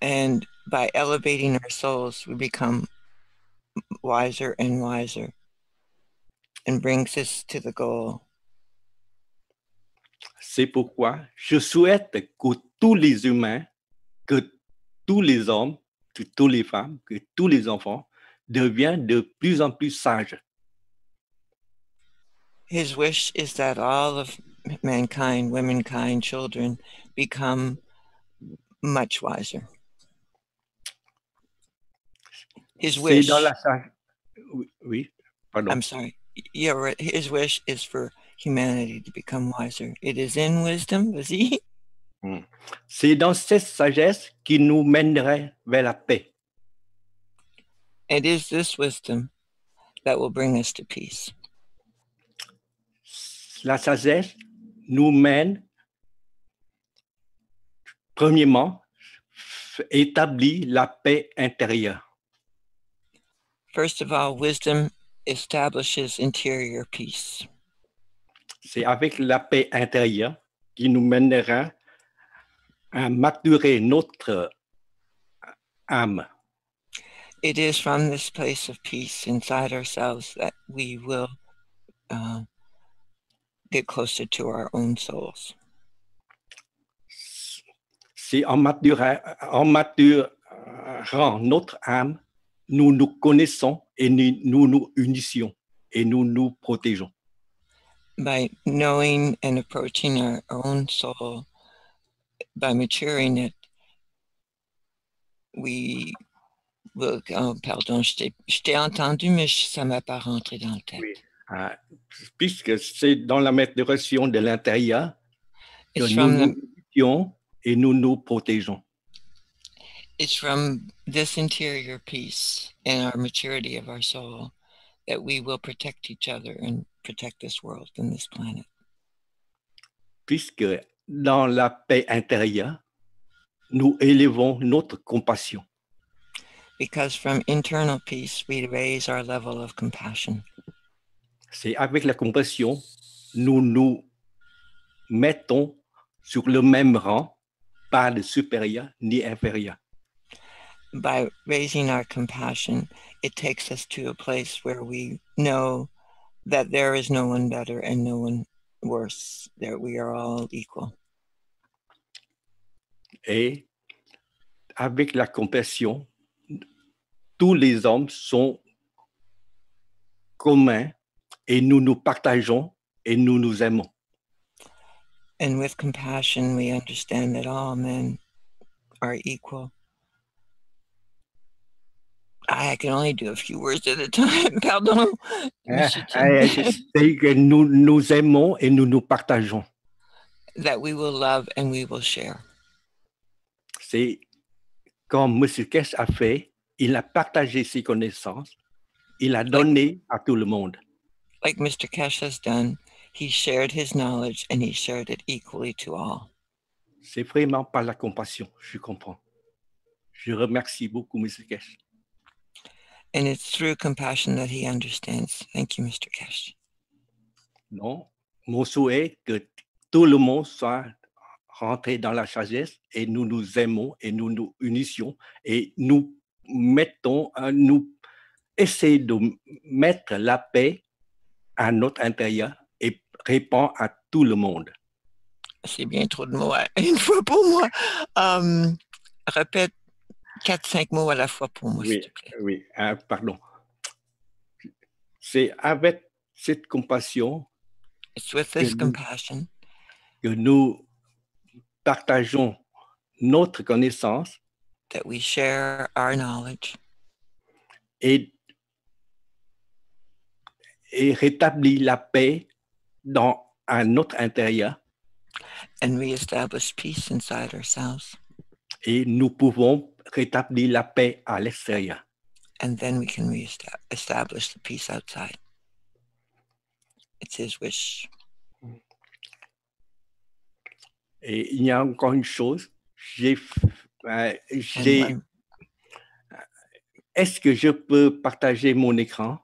And by elevating our souls, we become wiser and wiser, and brings us to the goal. C'est pourquoi je souhaite que tous les humains, que tous les hommes, que toutes les femmes, que tous les enfants deviennent de plus en plus sages. His wish is that all of mankind, womankind, children, become much wiser. His wish. Oui, pardon. I'm sorry. Yeah, his wish is for humanity to become wiser. It is in wisdom, vas-y. C'est dans cette sagesse qui nous mènerait vers la paix. It is this wisdom that will bring us to peace. La sagesse nous mène, premièrement, établir la paix intérieure. First of all, wisdom establishes interior peace. C'est avec la paix intérieure qui nous mènera à maturer notre âme. It is from this place of peace inside ourselves that we will get closer to our own souls. C'est en maturant notre âme, nous nous connaissons et nous nous unissions et nous nous protégeons. By knowing and approaching our own soul, by maturing it, we will... Oh, pardon, je t'ai entendu, mais ça ne m'a pas rentré dans le tête. Oui. Puisque c'est dans la maturation de l'intérieur que nous nous unissions et nous nous protégeons. It's from this interior peace and our maturity of our soul that we will protect each other and protect this world and this planet. Puisque dans la paix intérieure, nous élevons notre compassion. Because from internal peace, we raise our level of compassion. C'est avec la compassion, nous nous mettons sur le même rang, pas de supérieur ni inférieur. By raising our compassion, it takes us to a place where we know that there is no one better and no one worse, that we are all equal. Et avec la compassion, tous les hommes sont communs et nous nous partageons et nous nous aimons. And with compassion, we understand that all men are equal. I can only do a few words at a time. Pardon, Monsieur Chen. C'est que nous nous aimons et nous nous partageons. That we will love and we will share. C'est comme M. Kesh a fait, il a partagé ses connaissances, il a donné à tout le monde. Like Mr. Kesh has done, he shared his knowledge and he shared it equally to all. C'est vraiment par la compassion, je comprends. Je remercie beaucoup M. Kesh. And it's through compassion that he understands. Thank you, Mr. Kesh. Non, mon souhait est que tout le monde soit rentré dans la sagesse et nous nous aimons et nous nous unissions et nous essayons de mettre la paix à notre intérieur et répond à tout le monde. C'est bien trop de mots une fois pour moi. Répète 4-5 mots à la fois pour moi, s'il te plaît. Oui, pardon. C'est avec cette compassion que nous partageons notre connaissance that we share our knowledge et rétablit la paix à notre intérieur. And reestablish peace inside ourselves. Et nous pouvons rétablir la paix à l'extérieur. And then we can establish the peace outside. It's his wish. Et il y a encore une chose. Est-ce que je peux partager mon écran?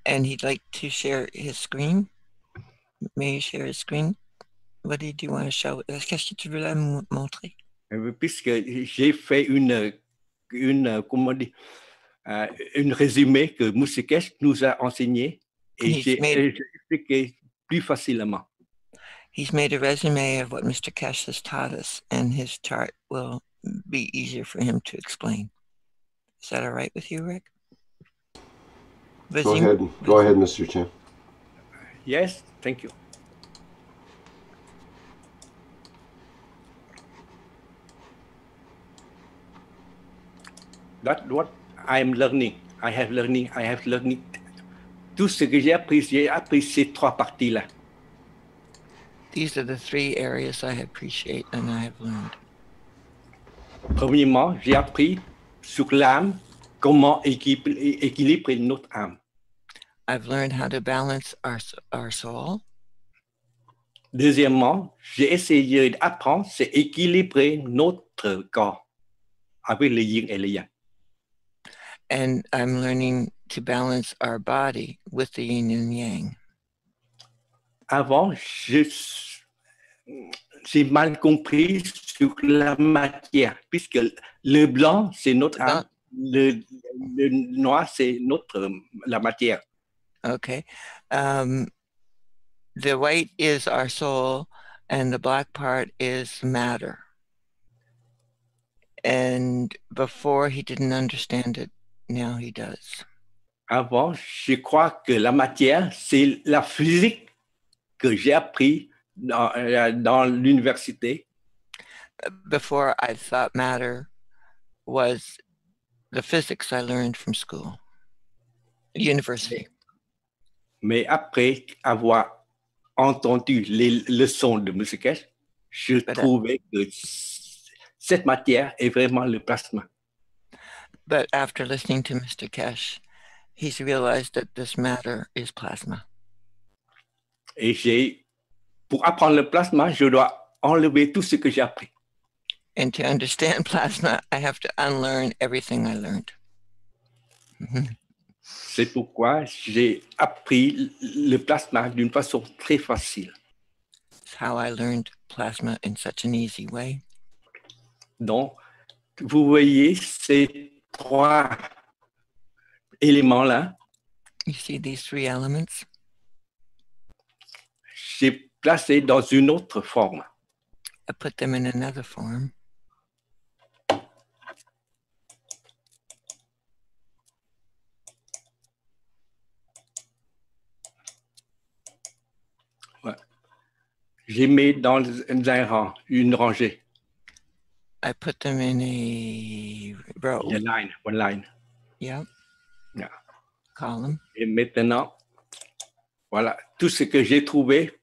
And he'd like to share his screen. May you share his screen? What did you want to show? Qu'est-ce que tu veux la montrer? Puisque j'ai fait une résumé que M. Kesh nous a enseigné et j'ai expliqué plus facilement. He's made a resume of what Mr. Kesh has taught us, and his chart will be easier for him to explain. Is that all right with you, Rick? Go ahead, Mr. Chen. Yes, thank you. That's what I am learning. I have learning. Tout ce que j'ai appris ces trois parties-là. These are the three areas I appreciate and I have learned. Premièrement, j'ai appris sur l'âme, comment équilibrer notre âme. I've learned how to balance our soul. Deuxièmement, j'ai essayé d'apprendre, c'est équilibrer notre corps avec le yin et le yang. And I'm learning to balance our body with the yin and yang? Avant, j'ai mal compris sur la matière, puisque le blanc, c'est notre âme, le noir, c'est la matière. Okay. The white is our soul, and the black part is matter. And before he didn't understand it, now he does. Avant, je crois que la matière, c'est la physique que j'ai appris dans l'université. Before, I thought matter was the physics I learned from school, university. Mais après avoir entendu les leçons de M. Kesh, je trouvais que cette matière est vraiment le plasma. But after listening to Mr. Kesh, he's realized that this matter is plasma. Et pour apprendre le plasma, je dois enlever tout ce que j'ai appris. And to understand plasma, I have to unlearn everything I learned. C'est pourquoi j'ai appris le plasma d'une façon très facile. That's how I learned plasma in such an easy way. Donc, vous voyez ces trois éléments-là. You see these three elements? J'ai placé dans une autre forme. I put them in another form. Ouais. J'ai mis dans un rang, une rangée. I put them in a row. One line. Yeah. Yeah. Column. Et maintenant, voilà, tout ce que j'ai trouvé,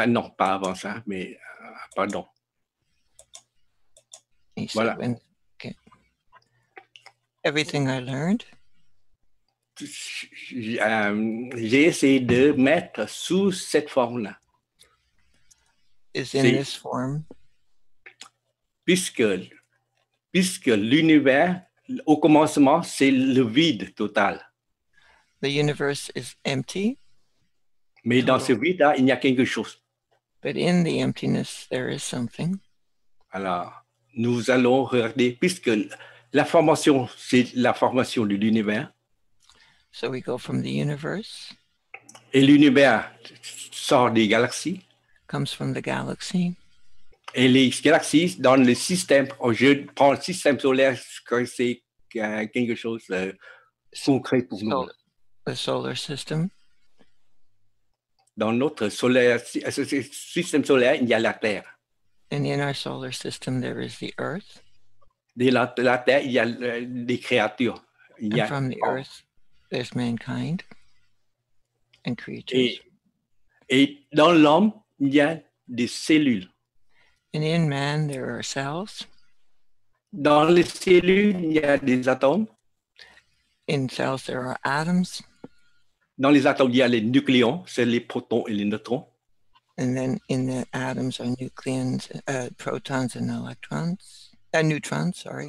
non, pas avant ça, mais pardon. Voilà. Okay. Everything I learned. J'ai essayé de mettre sous cette forme-là. Is in this form. Puisque l'univers, au commencement, c'est le vide total. The universe is empty. Mais dans ce vide-là, il y a quelque chose. But in the emptiness, there is something. Alors, nous allons regarder, puisque la formation, c'est la formation de l'univers. So we go from the universe. Et l'univers sort des galaxies. Comes from the galaxy. Et les galaxies dans le système, je prends le système solaire, c'est quelque chose de concret pour nous. The solar system. Dans notre système solaire, il y a la Terre. And in our solar system, there is the Earth. De la Terre, il y a des créatures. And from the Earth, there's mankind and creatures. Et dans l'homme, il y a des cellules. And in man, there are cells. Dans les cellules, il y a des atomes. In cells, there are atoms. Dans les atomes, il y a les nucléons, c'est les protons et les neutrons. And then in the atoms are nucleons, protons and electrons. Neutrons, sorry.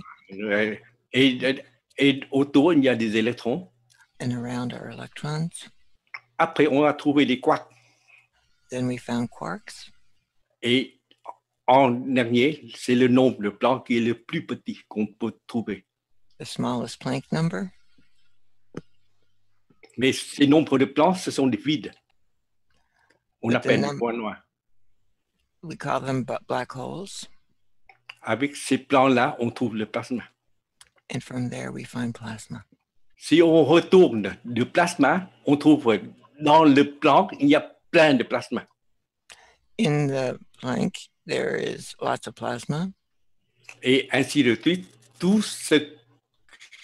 Et autour, il y a des électrons. And around are electrons. Après, on a trouvé les quarks. Then we found quarks. Et en dernier, c'est le nombre de Planck qui est le plus petit qu'on peut trouver. The smallest Planck number. Mais ces nombres de Planck, ce sont des vides. On appelle des points noirs. We call them black holes. Avec ces plans-là, on trouve le plasma. And from there, we find plasma. Si on retourne du plasma, on trouve dans le Planck, il y a plein de plasma. In the Planck, there is lots of plasma. Et ainsi de suite, tout ce que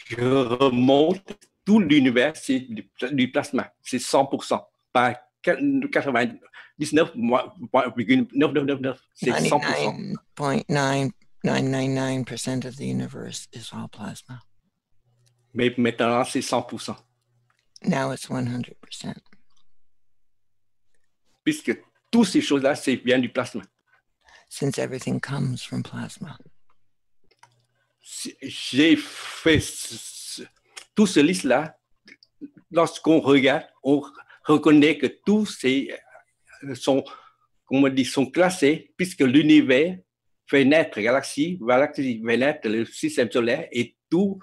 je remonte, tout l'univers, c'est du plasma. C'est 100%, pas 99,999. C'est 100%. 99.9999% of the universe is all plasma. Mais maintenant, c'est 100%. Now it's 100%. Puisque toutes ces choses-là, c'est bien du plasma. Since everything comes from plasma. J'ai fait tout ce liste-là lorsqu'on regarde, on reconnaît que tous ces sont, comme on dit, sont classés puisque l'univers fait naître galaxie fait naître le système solaire et tout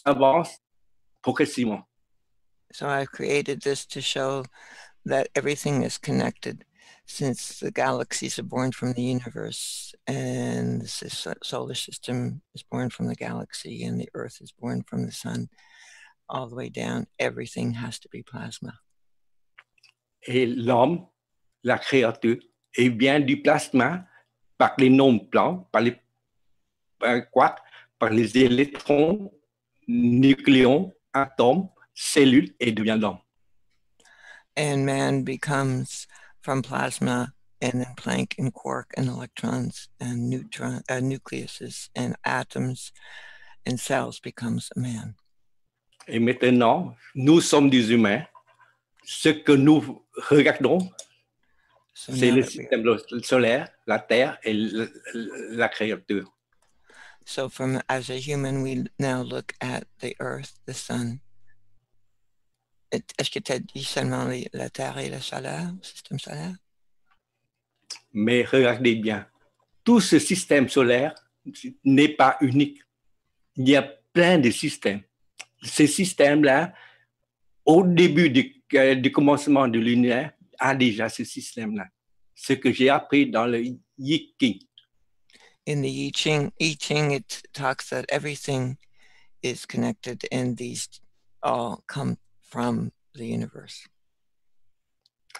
avance progressivement. So I've created this to show that everything is connected, since the galaxies are born from the universe, and the solar system is born from the galaxy, and the Earth is born from the sun, all the way down. Everything has to be plasma. Et l'homme, la créature, est bien du plasma par les nombres plans, par les quarks, par les électrons, nucléons, atomes, cellules, et devient l'homme. And man becomes from plasma, and then Planck and quark and electrons and nucleuses and atoms and cells becomes a man. Et maintenant, nous sommes des humains. Ce que nous regardons, c'est le système solaire, la Terre et la créature. So as a human, we now look at the Earth, the sun. Est-ce que tu as dit seulement la Terre et le solaire, le système solaire? Mais regardez bien, tout ce système solaire n'est pas unique. Il y a plein de systèmes. Ces systèmes-là, au début du commencement de l'univers, a déjà ce système-là. Ce que j'ai appris dans le I Ching. In the I Ching, it talks that everything is connected, and these all come from the universe.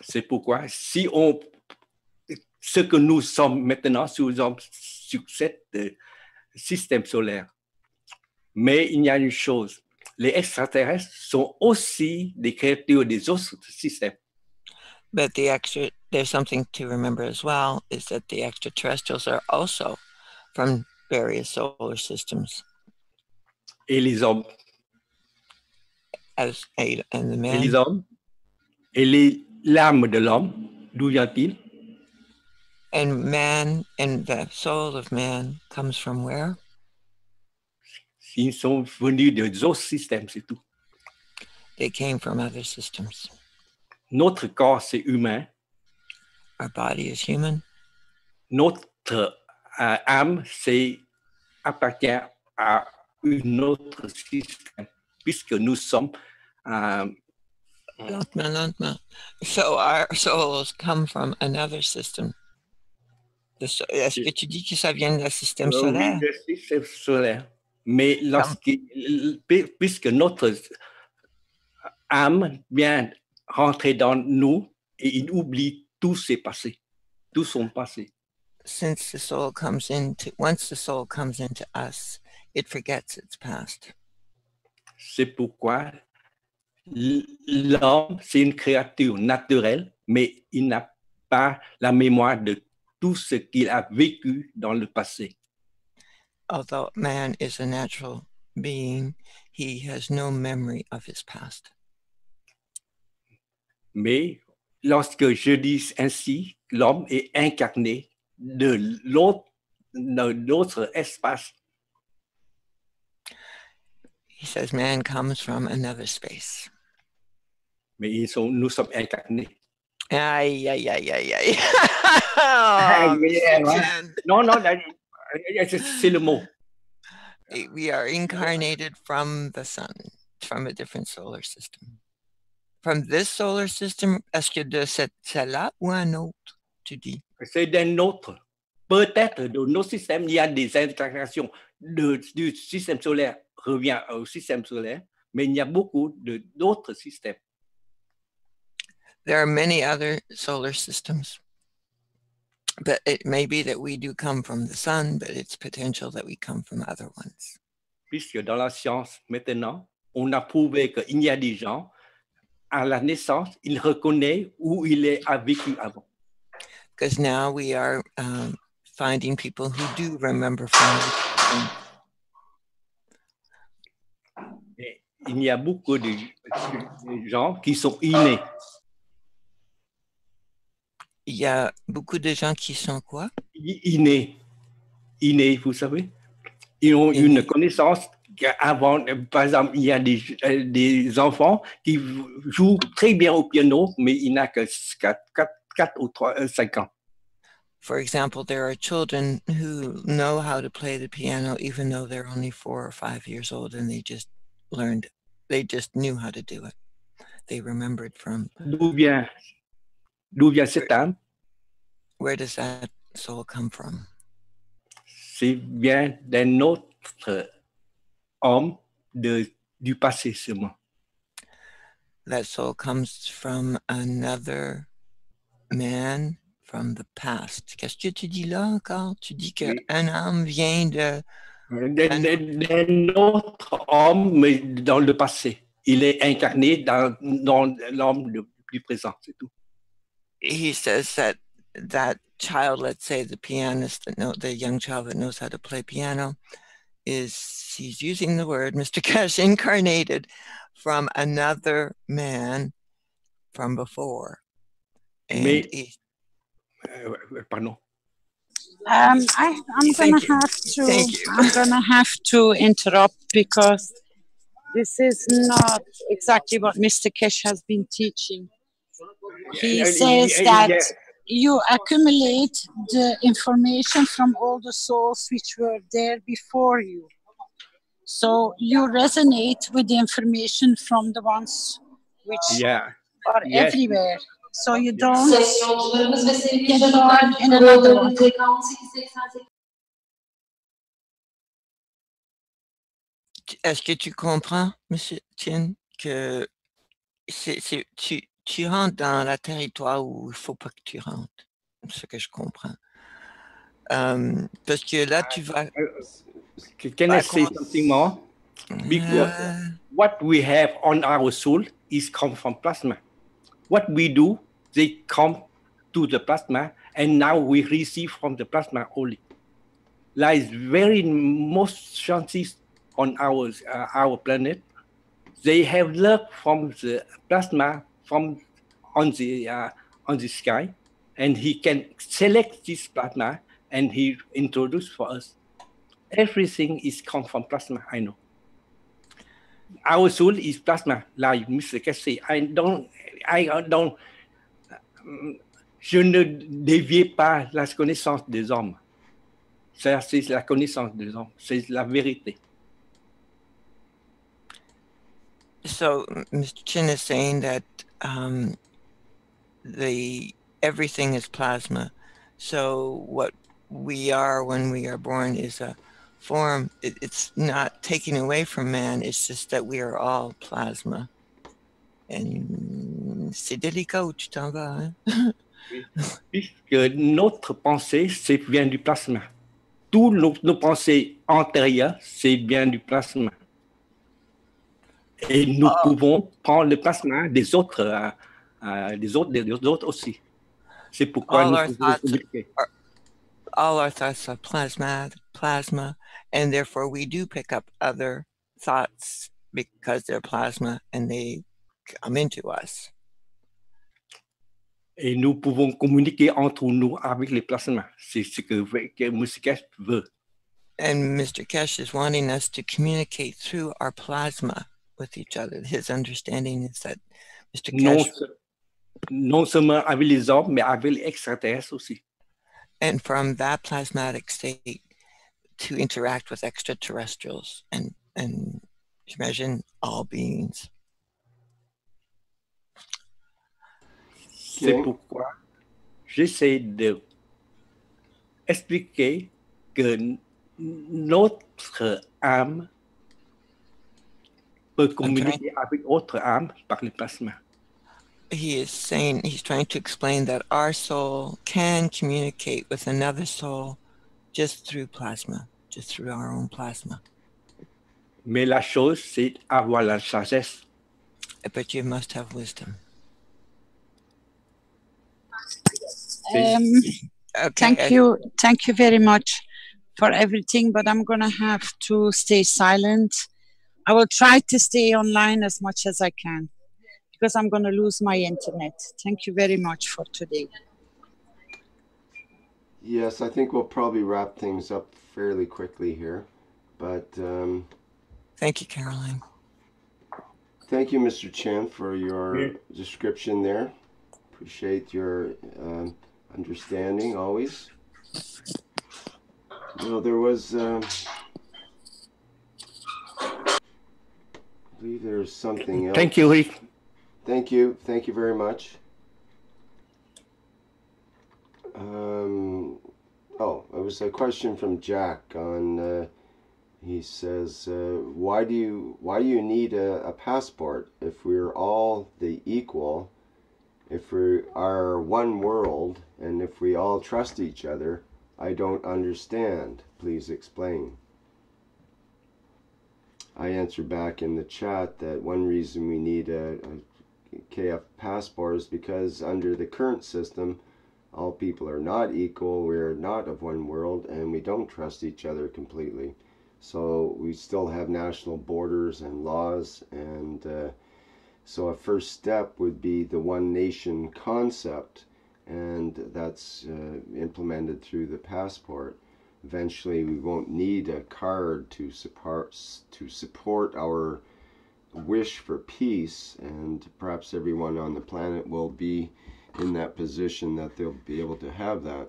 C'est pourquoi, si ce que nous sommes maintenant, sur cet système solaire, mais il y a une chose, les extraterrestres sont aussi des créatures des autres systèmes. But there's something to remember as well, is that the extraterrestrials are also from various solar systems. Et les hommes. And the men. Et les hommes. Et l'âme de l'homme, d'où vient-il? And man, and the soul of man comes from where? Ils sont venus d'autres systèmes, c'est tout. They came from other systems. Notre corps, c'est humain. Our body is human. Notre âme, appartient à un autre système, puisque nous sommes... lentement. So our souls come from another system. Est-ce que tu dis que ça vient du système solaire? Oui, le système solaire. Mais puisque notre âme vient rentrer dans nous et il oublie tout ses passés, tout son passé. Once the soul comes into us, it forgets its past. C'est pourquoi l'homme, c'est une créature naturelle, mais il n'a pas la mémoire de tout ce qu'il a vécu dans le passé. Although man is a natural being, he has no memory of his past. Mais lorsque je dis ainsi, l'homme est incarné de l'autre espace. He says man comes from another space. Mais nous sommes incarnés. Aïe. Non, c'est le mot. We are incarnated from the sun, from a different solar system. From this solar system, est-ce que de celle-là ou un autre, tu dis? C'est d'un autre. Peut-être de nos systèmes, il y a des interactions du système solaire revient au système solaire, mais il y a beaucoup d'autres systèmes. There are many other solar systems, but it may be that we do come from the sun, but it's potential that we come from other ones. Puisque dans la science, maintenant, on a prouvé qu'il y a des gens, à la naissance, ils reconnaissent où il a vécu avant. Because now we are finding people who do remember from. Et il y a beaucoup de gens qui sont innés. Il y a beaucoup de gens qui sont quoi? Innés, vous savez. Ils ont une connaissance Avant, par exemple, il y a des enfants qui jouent très bien au piano, mais il n'a que 4 ou 5 ans. For example, there are children who know how to play the piano even though they're only 4 or 5 years old, and they just knew how to do it. They remembered from. D'où vient cette âme? Where does that soul come from? C'est bien d'un autre homme du passé seulement. That soul comes from another man from the past. Qu'est-ce que tu dis là encore? Tu dis qu'un âme vient d'un autre homme, mais dans le passé. Il est incarné dans l'homme le plus présent, c'est tout. He says that child, let's say the pianist, the young child that knows how to play piano, he's using the word, Mr. Cash, incarnated from another man from before. And pardon. I'm gonna have to interrupt because this is not exactly what Mr. Kesh has been teaching. He says that you accumulate the information from all the souls which were there before you. So you resonate with the information from the ones which are everywhere. So you don't get born in another one. Est-ce que tu comprends, Monsieur Tien, que tu rentres dans le territoire où il ne faut pas que tu rentres? C'est ce que je comprends. Parce que là, tu vas... Can I say something more? Because what we have on our soul is come from plasma. What we do, they come to the plasma, and now we receive from the plasma only. Lies very most chances on our planet. They have learned from the plasma from on the sky, and he can select this plasma and he introduce for us. Everything is come from plasma, I know. Our soul is plasma, like Mr. Cassie. Je ne dévie pas la connaissance des hommes. Ça, c'est la connaissance des hommes. C'est la vérité. So, Mr. Chin is saying that everything is plasma. So what we are when we are born is a form. It's not taken away from man. It's just that we are all plasma. And c'est délicat où tu t'en vas. Hein? Puisque notre pensée, c'est bien du plasma. Tous nos pensées antérieures, c'est bien du plasma. Et nous pouvons prendre le plasma des autres aussi. C'est pourquoi nous pouvons communiquer. All our thoughts are plasma, and therefore we do pick up other thoughts because they're plasma and they come into us. Et nous pouvons communiquer entre nous avec les plasmas. C'est ce que M. Kesh veut. And Mr. Kesh is wanting us to communicate through our plasma with each other. His understanding is that Mr. Kesh... Non seulement avec les hommes, mais avec les extraterrestres aussi. And from that plasmatic state to interact with extraterrestrials and imagine all beings. C'est pourquoi j'essaie de expliquer que notre âme peut communiquer avec autre âme par le plasma. He's trying to explain that our soul can communicate with another soul just through plasma, just through our own plasma. Mais la chose, c'est avoir la sagesse. But you must have wisdom. Okay. Thank you very much for everything, but I'm gonna have to stay silent. I will try to stay online as much as I can because I'm gonna lose my internet. Thank you very much for today. Yes, I think we'll probably wrap things up fairly quickly here, but Thank you, Caroline. Thank you, Mr. Chen, for your description there. Appreciate your understanding always. Well, there was, I believe there's something else. Thank you, Rick. Thank you very much. Oh, it was a question from Jack on. He says, "Why do you need a passport if we're all the equal? If we are one world, and if we all trust each other? I don't understand. Please explain." I answered back in the chat that one reason we need a KF passport is because under the current system, all people are not equal, we're not of one world, and we don't trust each other completely. So we still have national borders and laws, and so a first step would be the one nation concept, and that's implemented through the passport. Eventually we won't need a card to support our wish for peace, and perhaps everyone on the planet will be in that position that they'll be able to have that.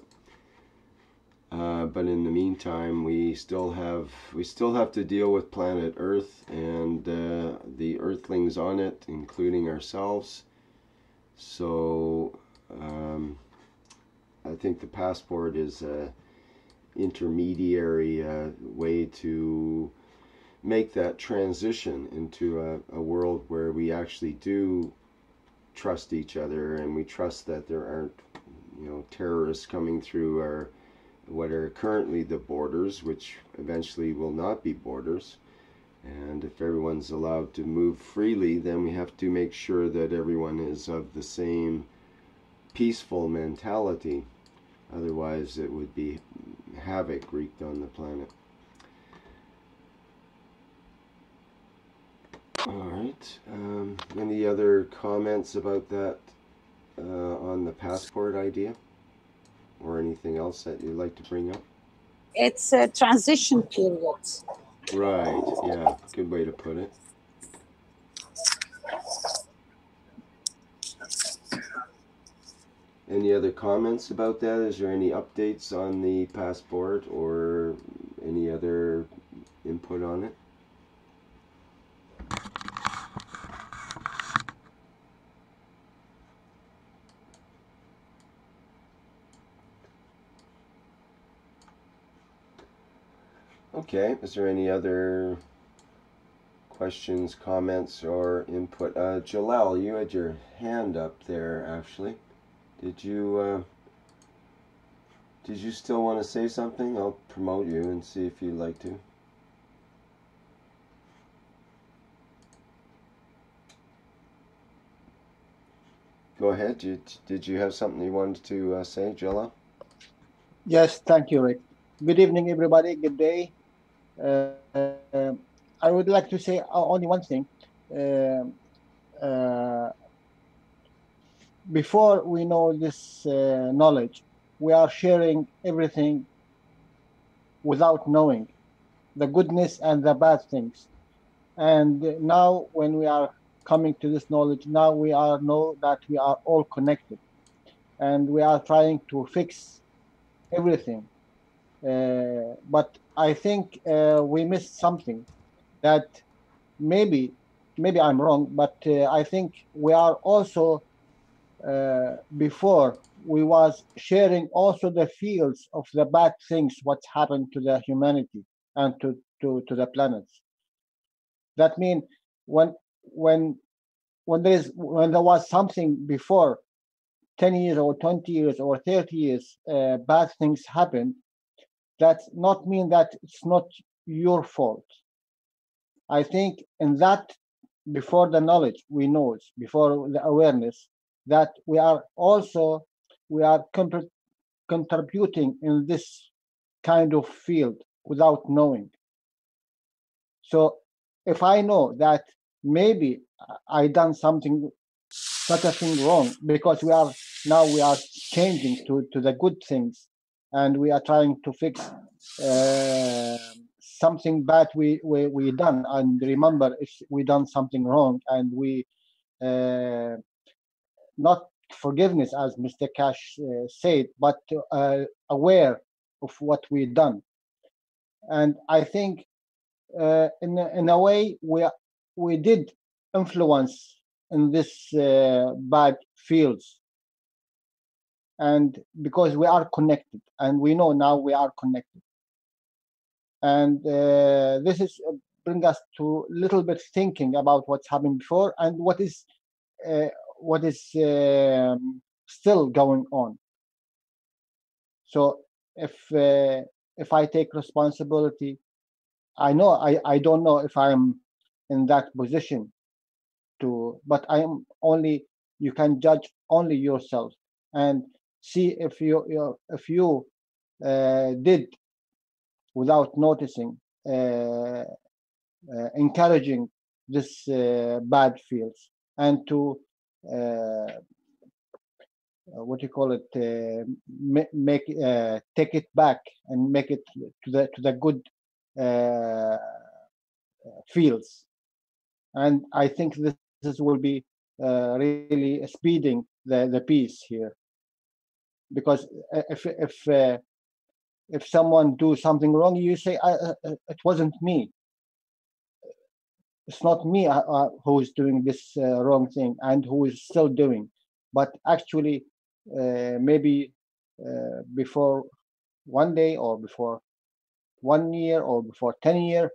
But in the meantime, we still have to deal with planet Earth and the Earthlings on it, including ourselves. So I think the passport is a intermediary way to make that transition into a world where we actually do trust each other, and we trust that there aren't, terrorists coming through our what are currently the borders, which eventually will not be borders. And if everyone's allowed to move freely, then we have to make sure that everyone is of the same peaceful mentality. Otherwise it would be havoc wreaked on the planet. Alright, any other comments about that on the passport idea? Or anything else that you'd like to bring up? It's a transition period. Right, yeah, good way to put it. Any other comments about that? Is there any updates on the passport or any other input on it? Okay, is there any other questions, comments, or input? Jalal, you had your hand up there, actually. Did you still want to say something? I'll promote you and see if you'd like to. Go ahead. Did you have something you wanted to say, Jalal? Yes, thank you, Rick. Good evening, everybody. Good day. I would like to say only one thing. Before we know this knowledge, we are sharing everything without knowing the goodness and the bad things. And now when we are coming to this knowledge, now we know that we are all connected, and we are trying to fix everything. But I think we missed something, that maybe I'm wrong, but I think we are also before we was sharing also the fields of the bad things what's happened to the humanity and to the planets. That means when there was something before 10 years or 20 years or 30 years, bad things happened, that's not mean that it's not your fault. I think in that, before the knowledge, we know, before the awareness, that we are contributing in this kind of field without knowing. So if I know that maybe I done such a thing wrong, because we are changing to the good things, and we are trying to fix something bad we done, and remember if we done something wrong, and we not forgiveness as Mr. Cash said, but aware of what we done. And I think in a way we did influence in this bad fields, and because we are connected, and we know now we are connected, and this is bring us to a little bit thinking about what's happened before and what is still going on. So if I take responsibility, I know I don't know if I'm in that position to, but I am only, you can judge only yourself and see if you did without noticing encouraging this bad fields, and to what do you call it, make take it back and make it to the good fields. And I think this will be really speeding the peace here, because if someone do something wrong, you say it wasn't me, it's not me who is doing this wrong thing and who is still doing, but actually maybe before one day or before 1 year or before 10 years,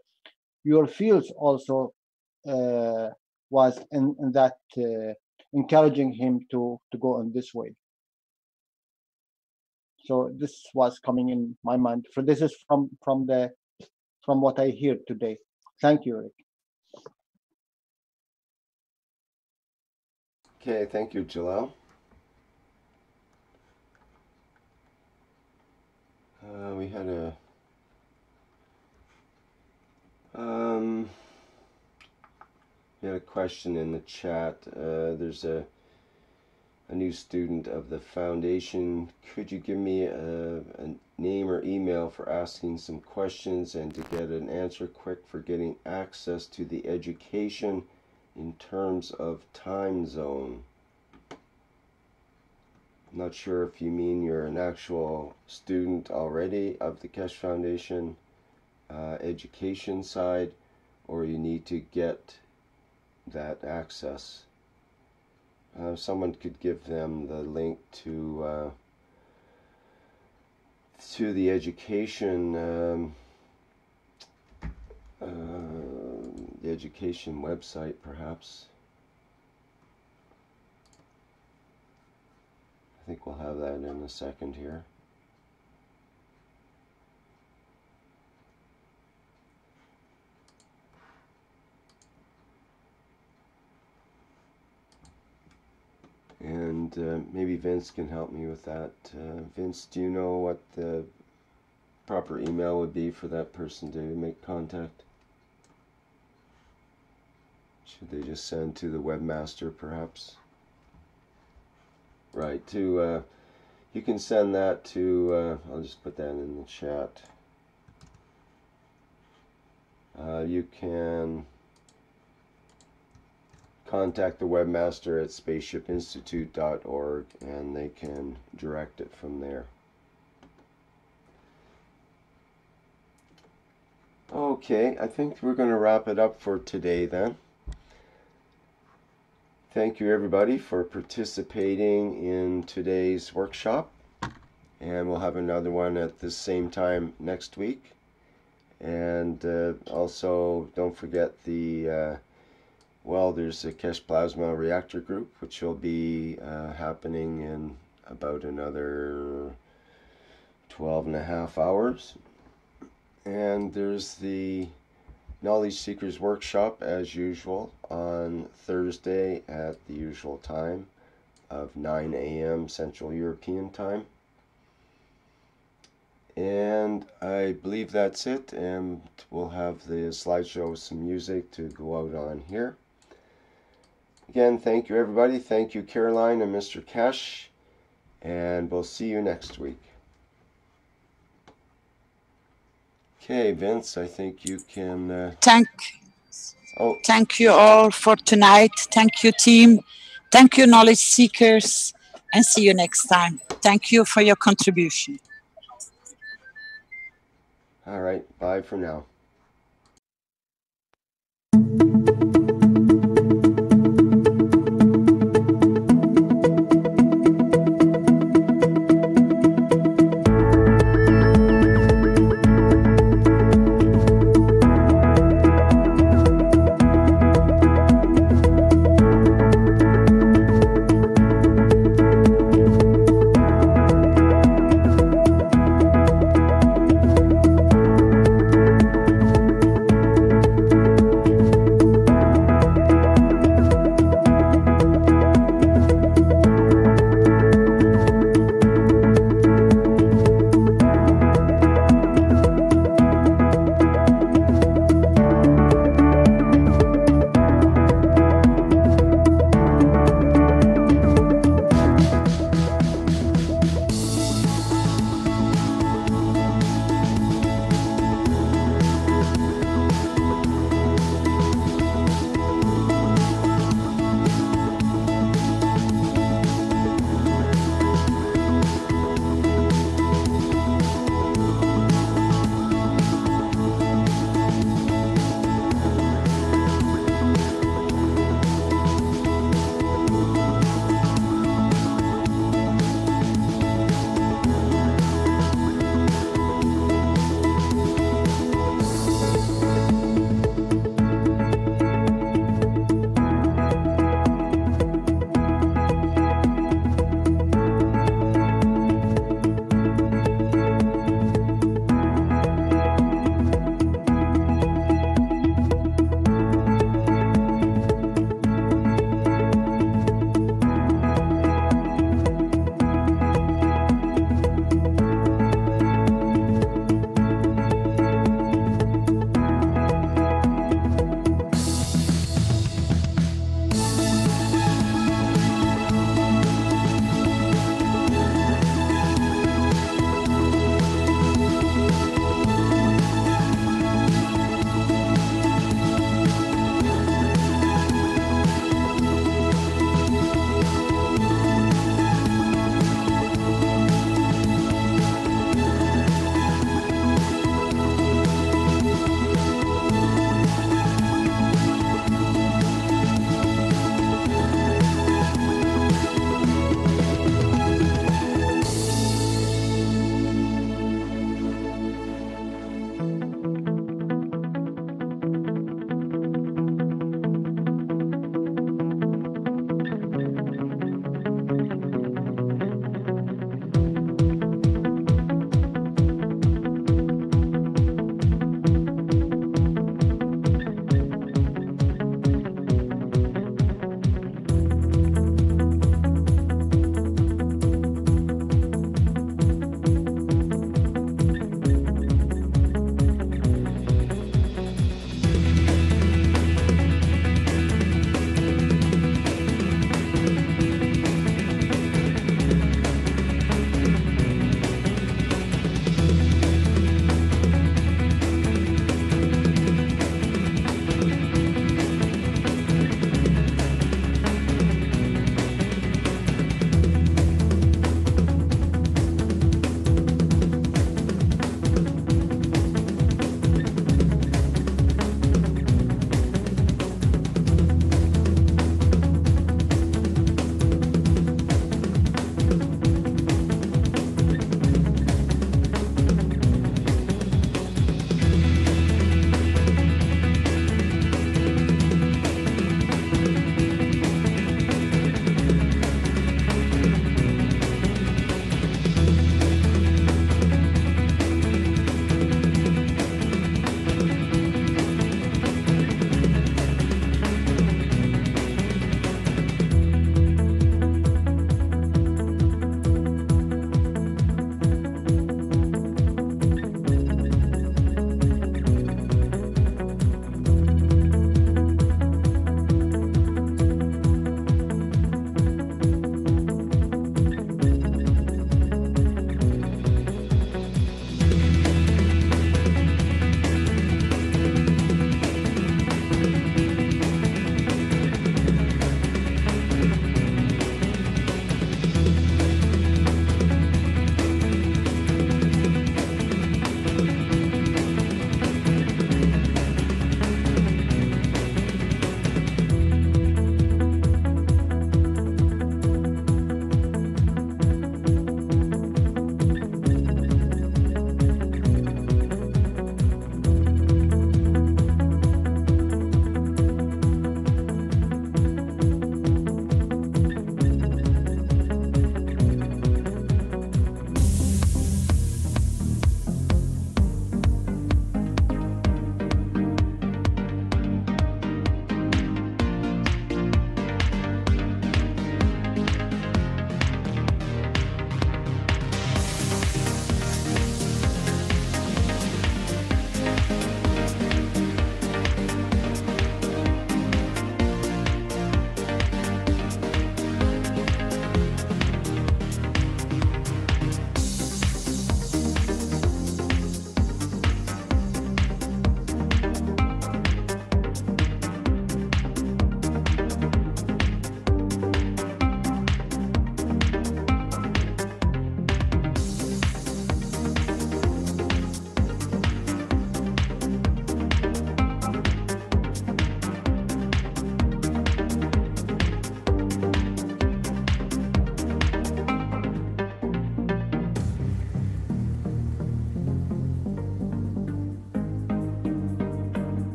your fields also was in that encouraging him to go in this way. So this was coming in my mind. So this is from what I hear today. Thank you, Rick. Okay, thank you, Jalal. We had a question in the chat. There's a new student of the foundation. Could you give me a name or email for asking some questions and to get an answer quick for getting access to the education in terms of time zone? I'm not sure if you mean you're an actual student already of the Kesh Foundation education side, or you need to get that access. Someone could give them the link to the education website, perhaps. I think we'll have that in a second here. And maybe Vince can help me with that. Vince, do you know what the proper email would be for that person to make contact? Should they just send to the webmaster, perhaps? Right, to you can send that to I'll just put that in the chat. You can contact the webmaster at spaceshipinstitute.org and they can direct it from there. Okay, I think we're going to wrap it up for today then. Thank you everybody for participating in today's workshop, and we'll have another one at the same time next week. And also don't forget the there's a Kesh Plasma Reactor group which will be happening in about another 12.5 hours. And there's the Knowledge Seekers Workshop as usual on Thursday at the usual time of 9 a.m. Central European Time. And I believe that's it, and we'll have the slideshow with some music to go out on here. Again, thank you everybody. Thank you Caroline and Mr. Kesh, and we'll see you next week. Okay, Vince, I think you can... Thank you all for tonight. Thank you, team. Thank you, knowledge seekers. And see you next time. Thank you for your contribution. All right. Bye for now.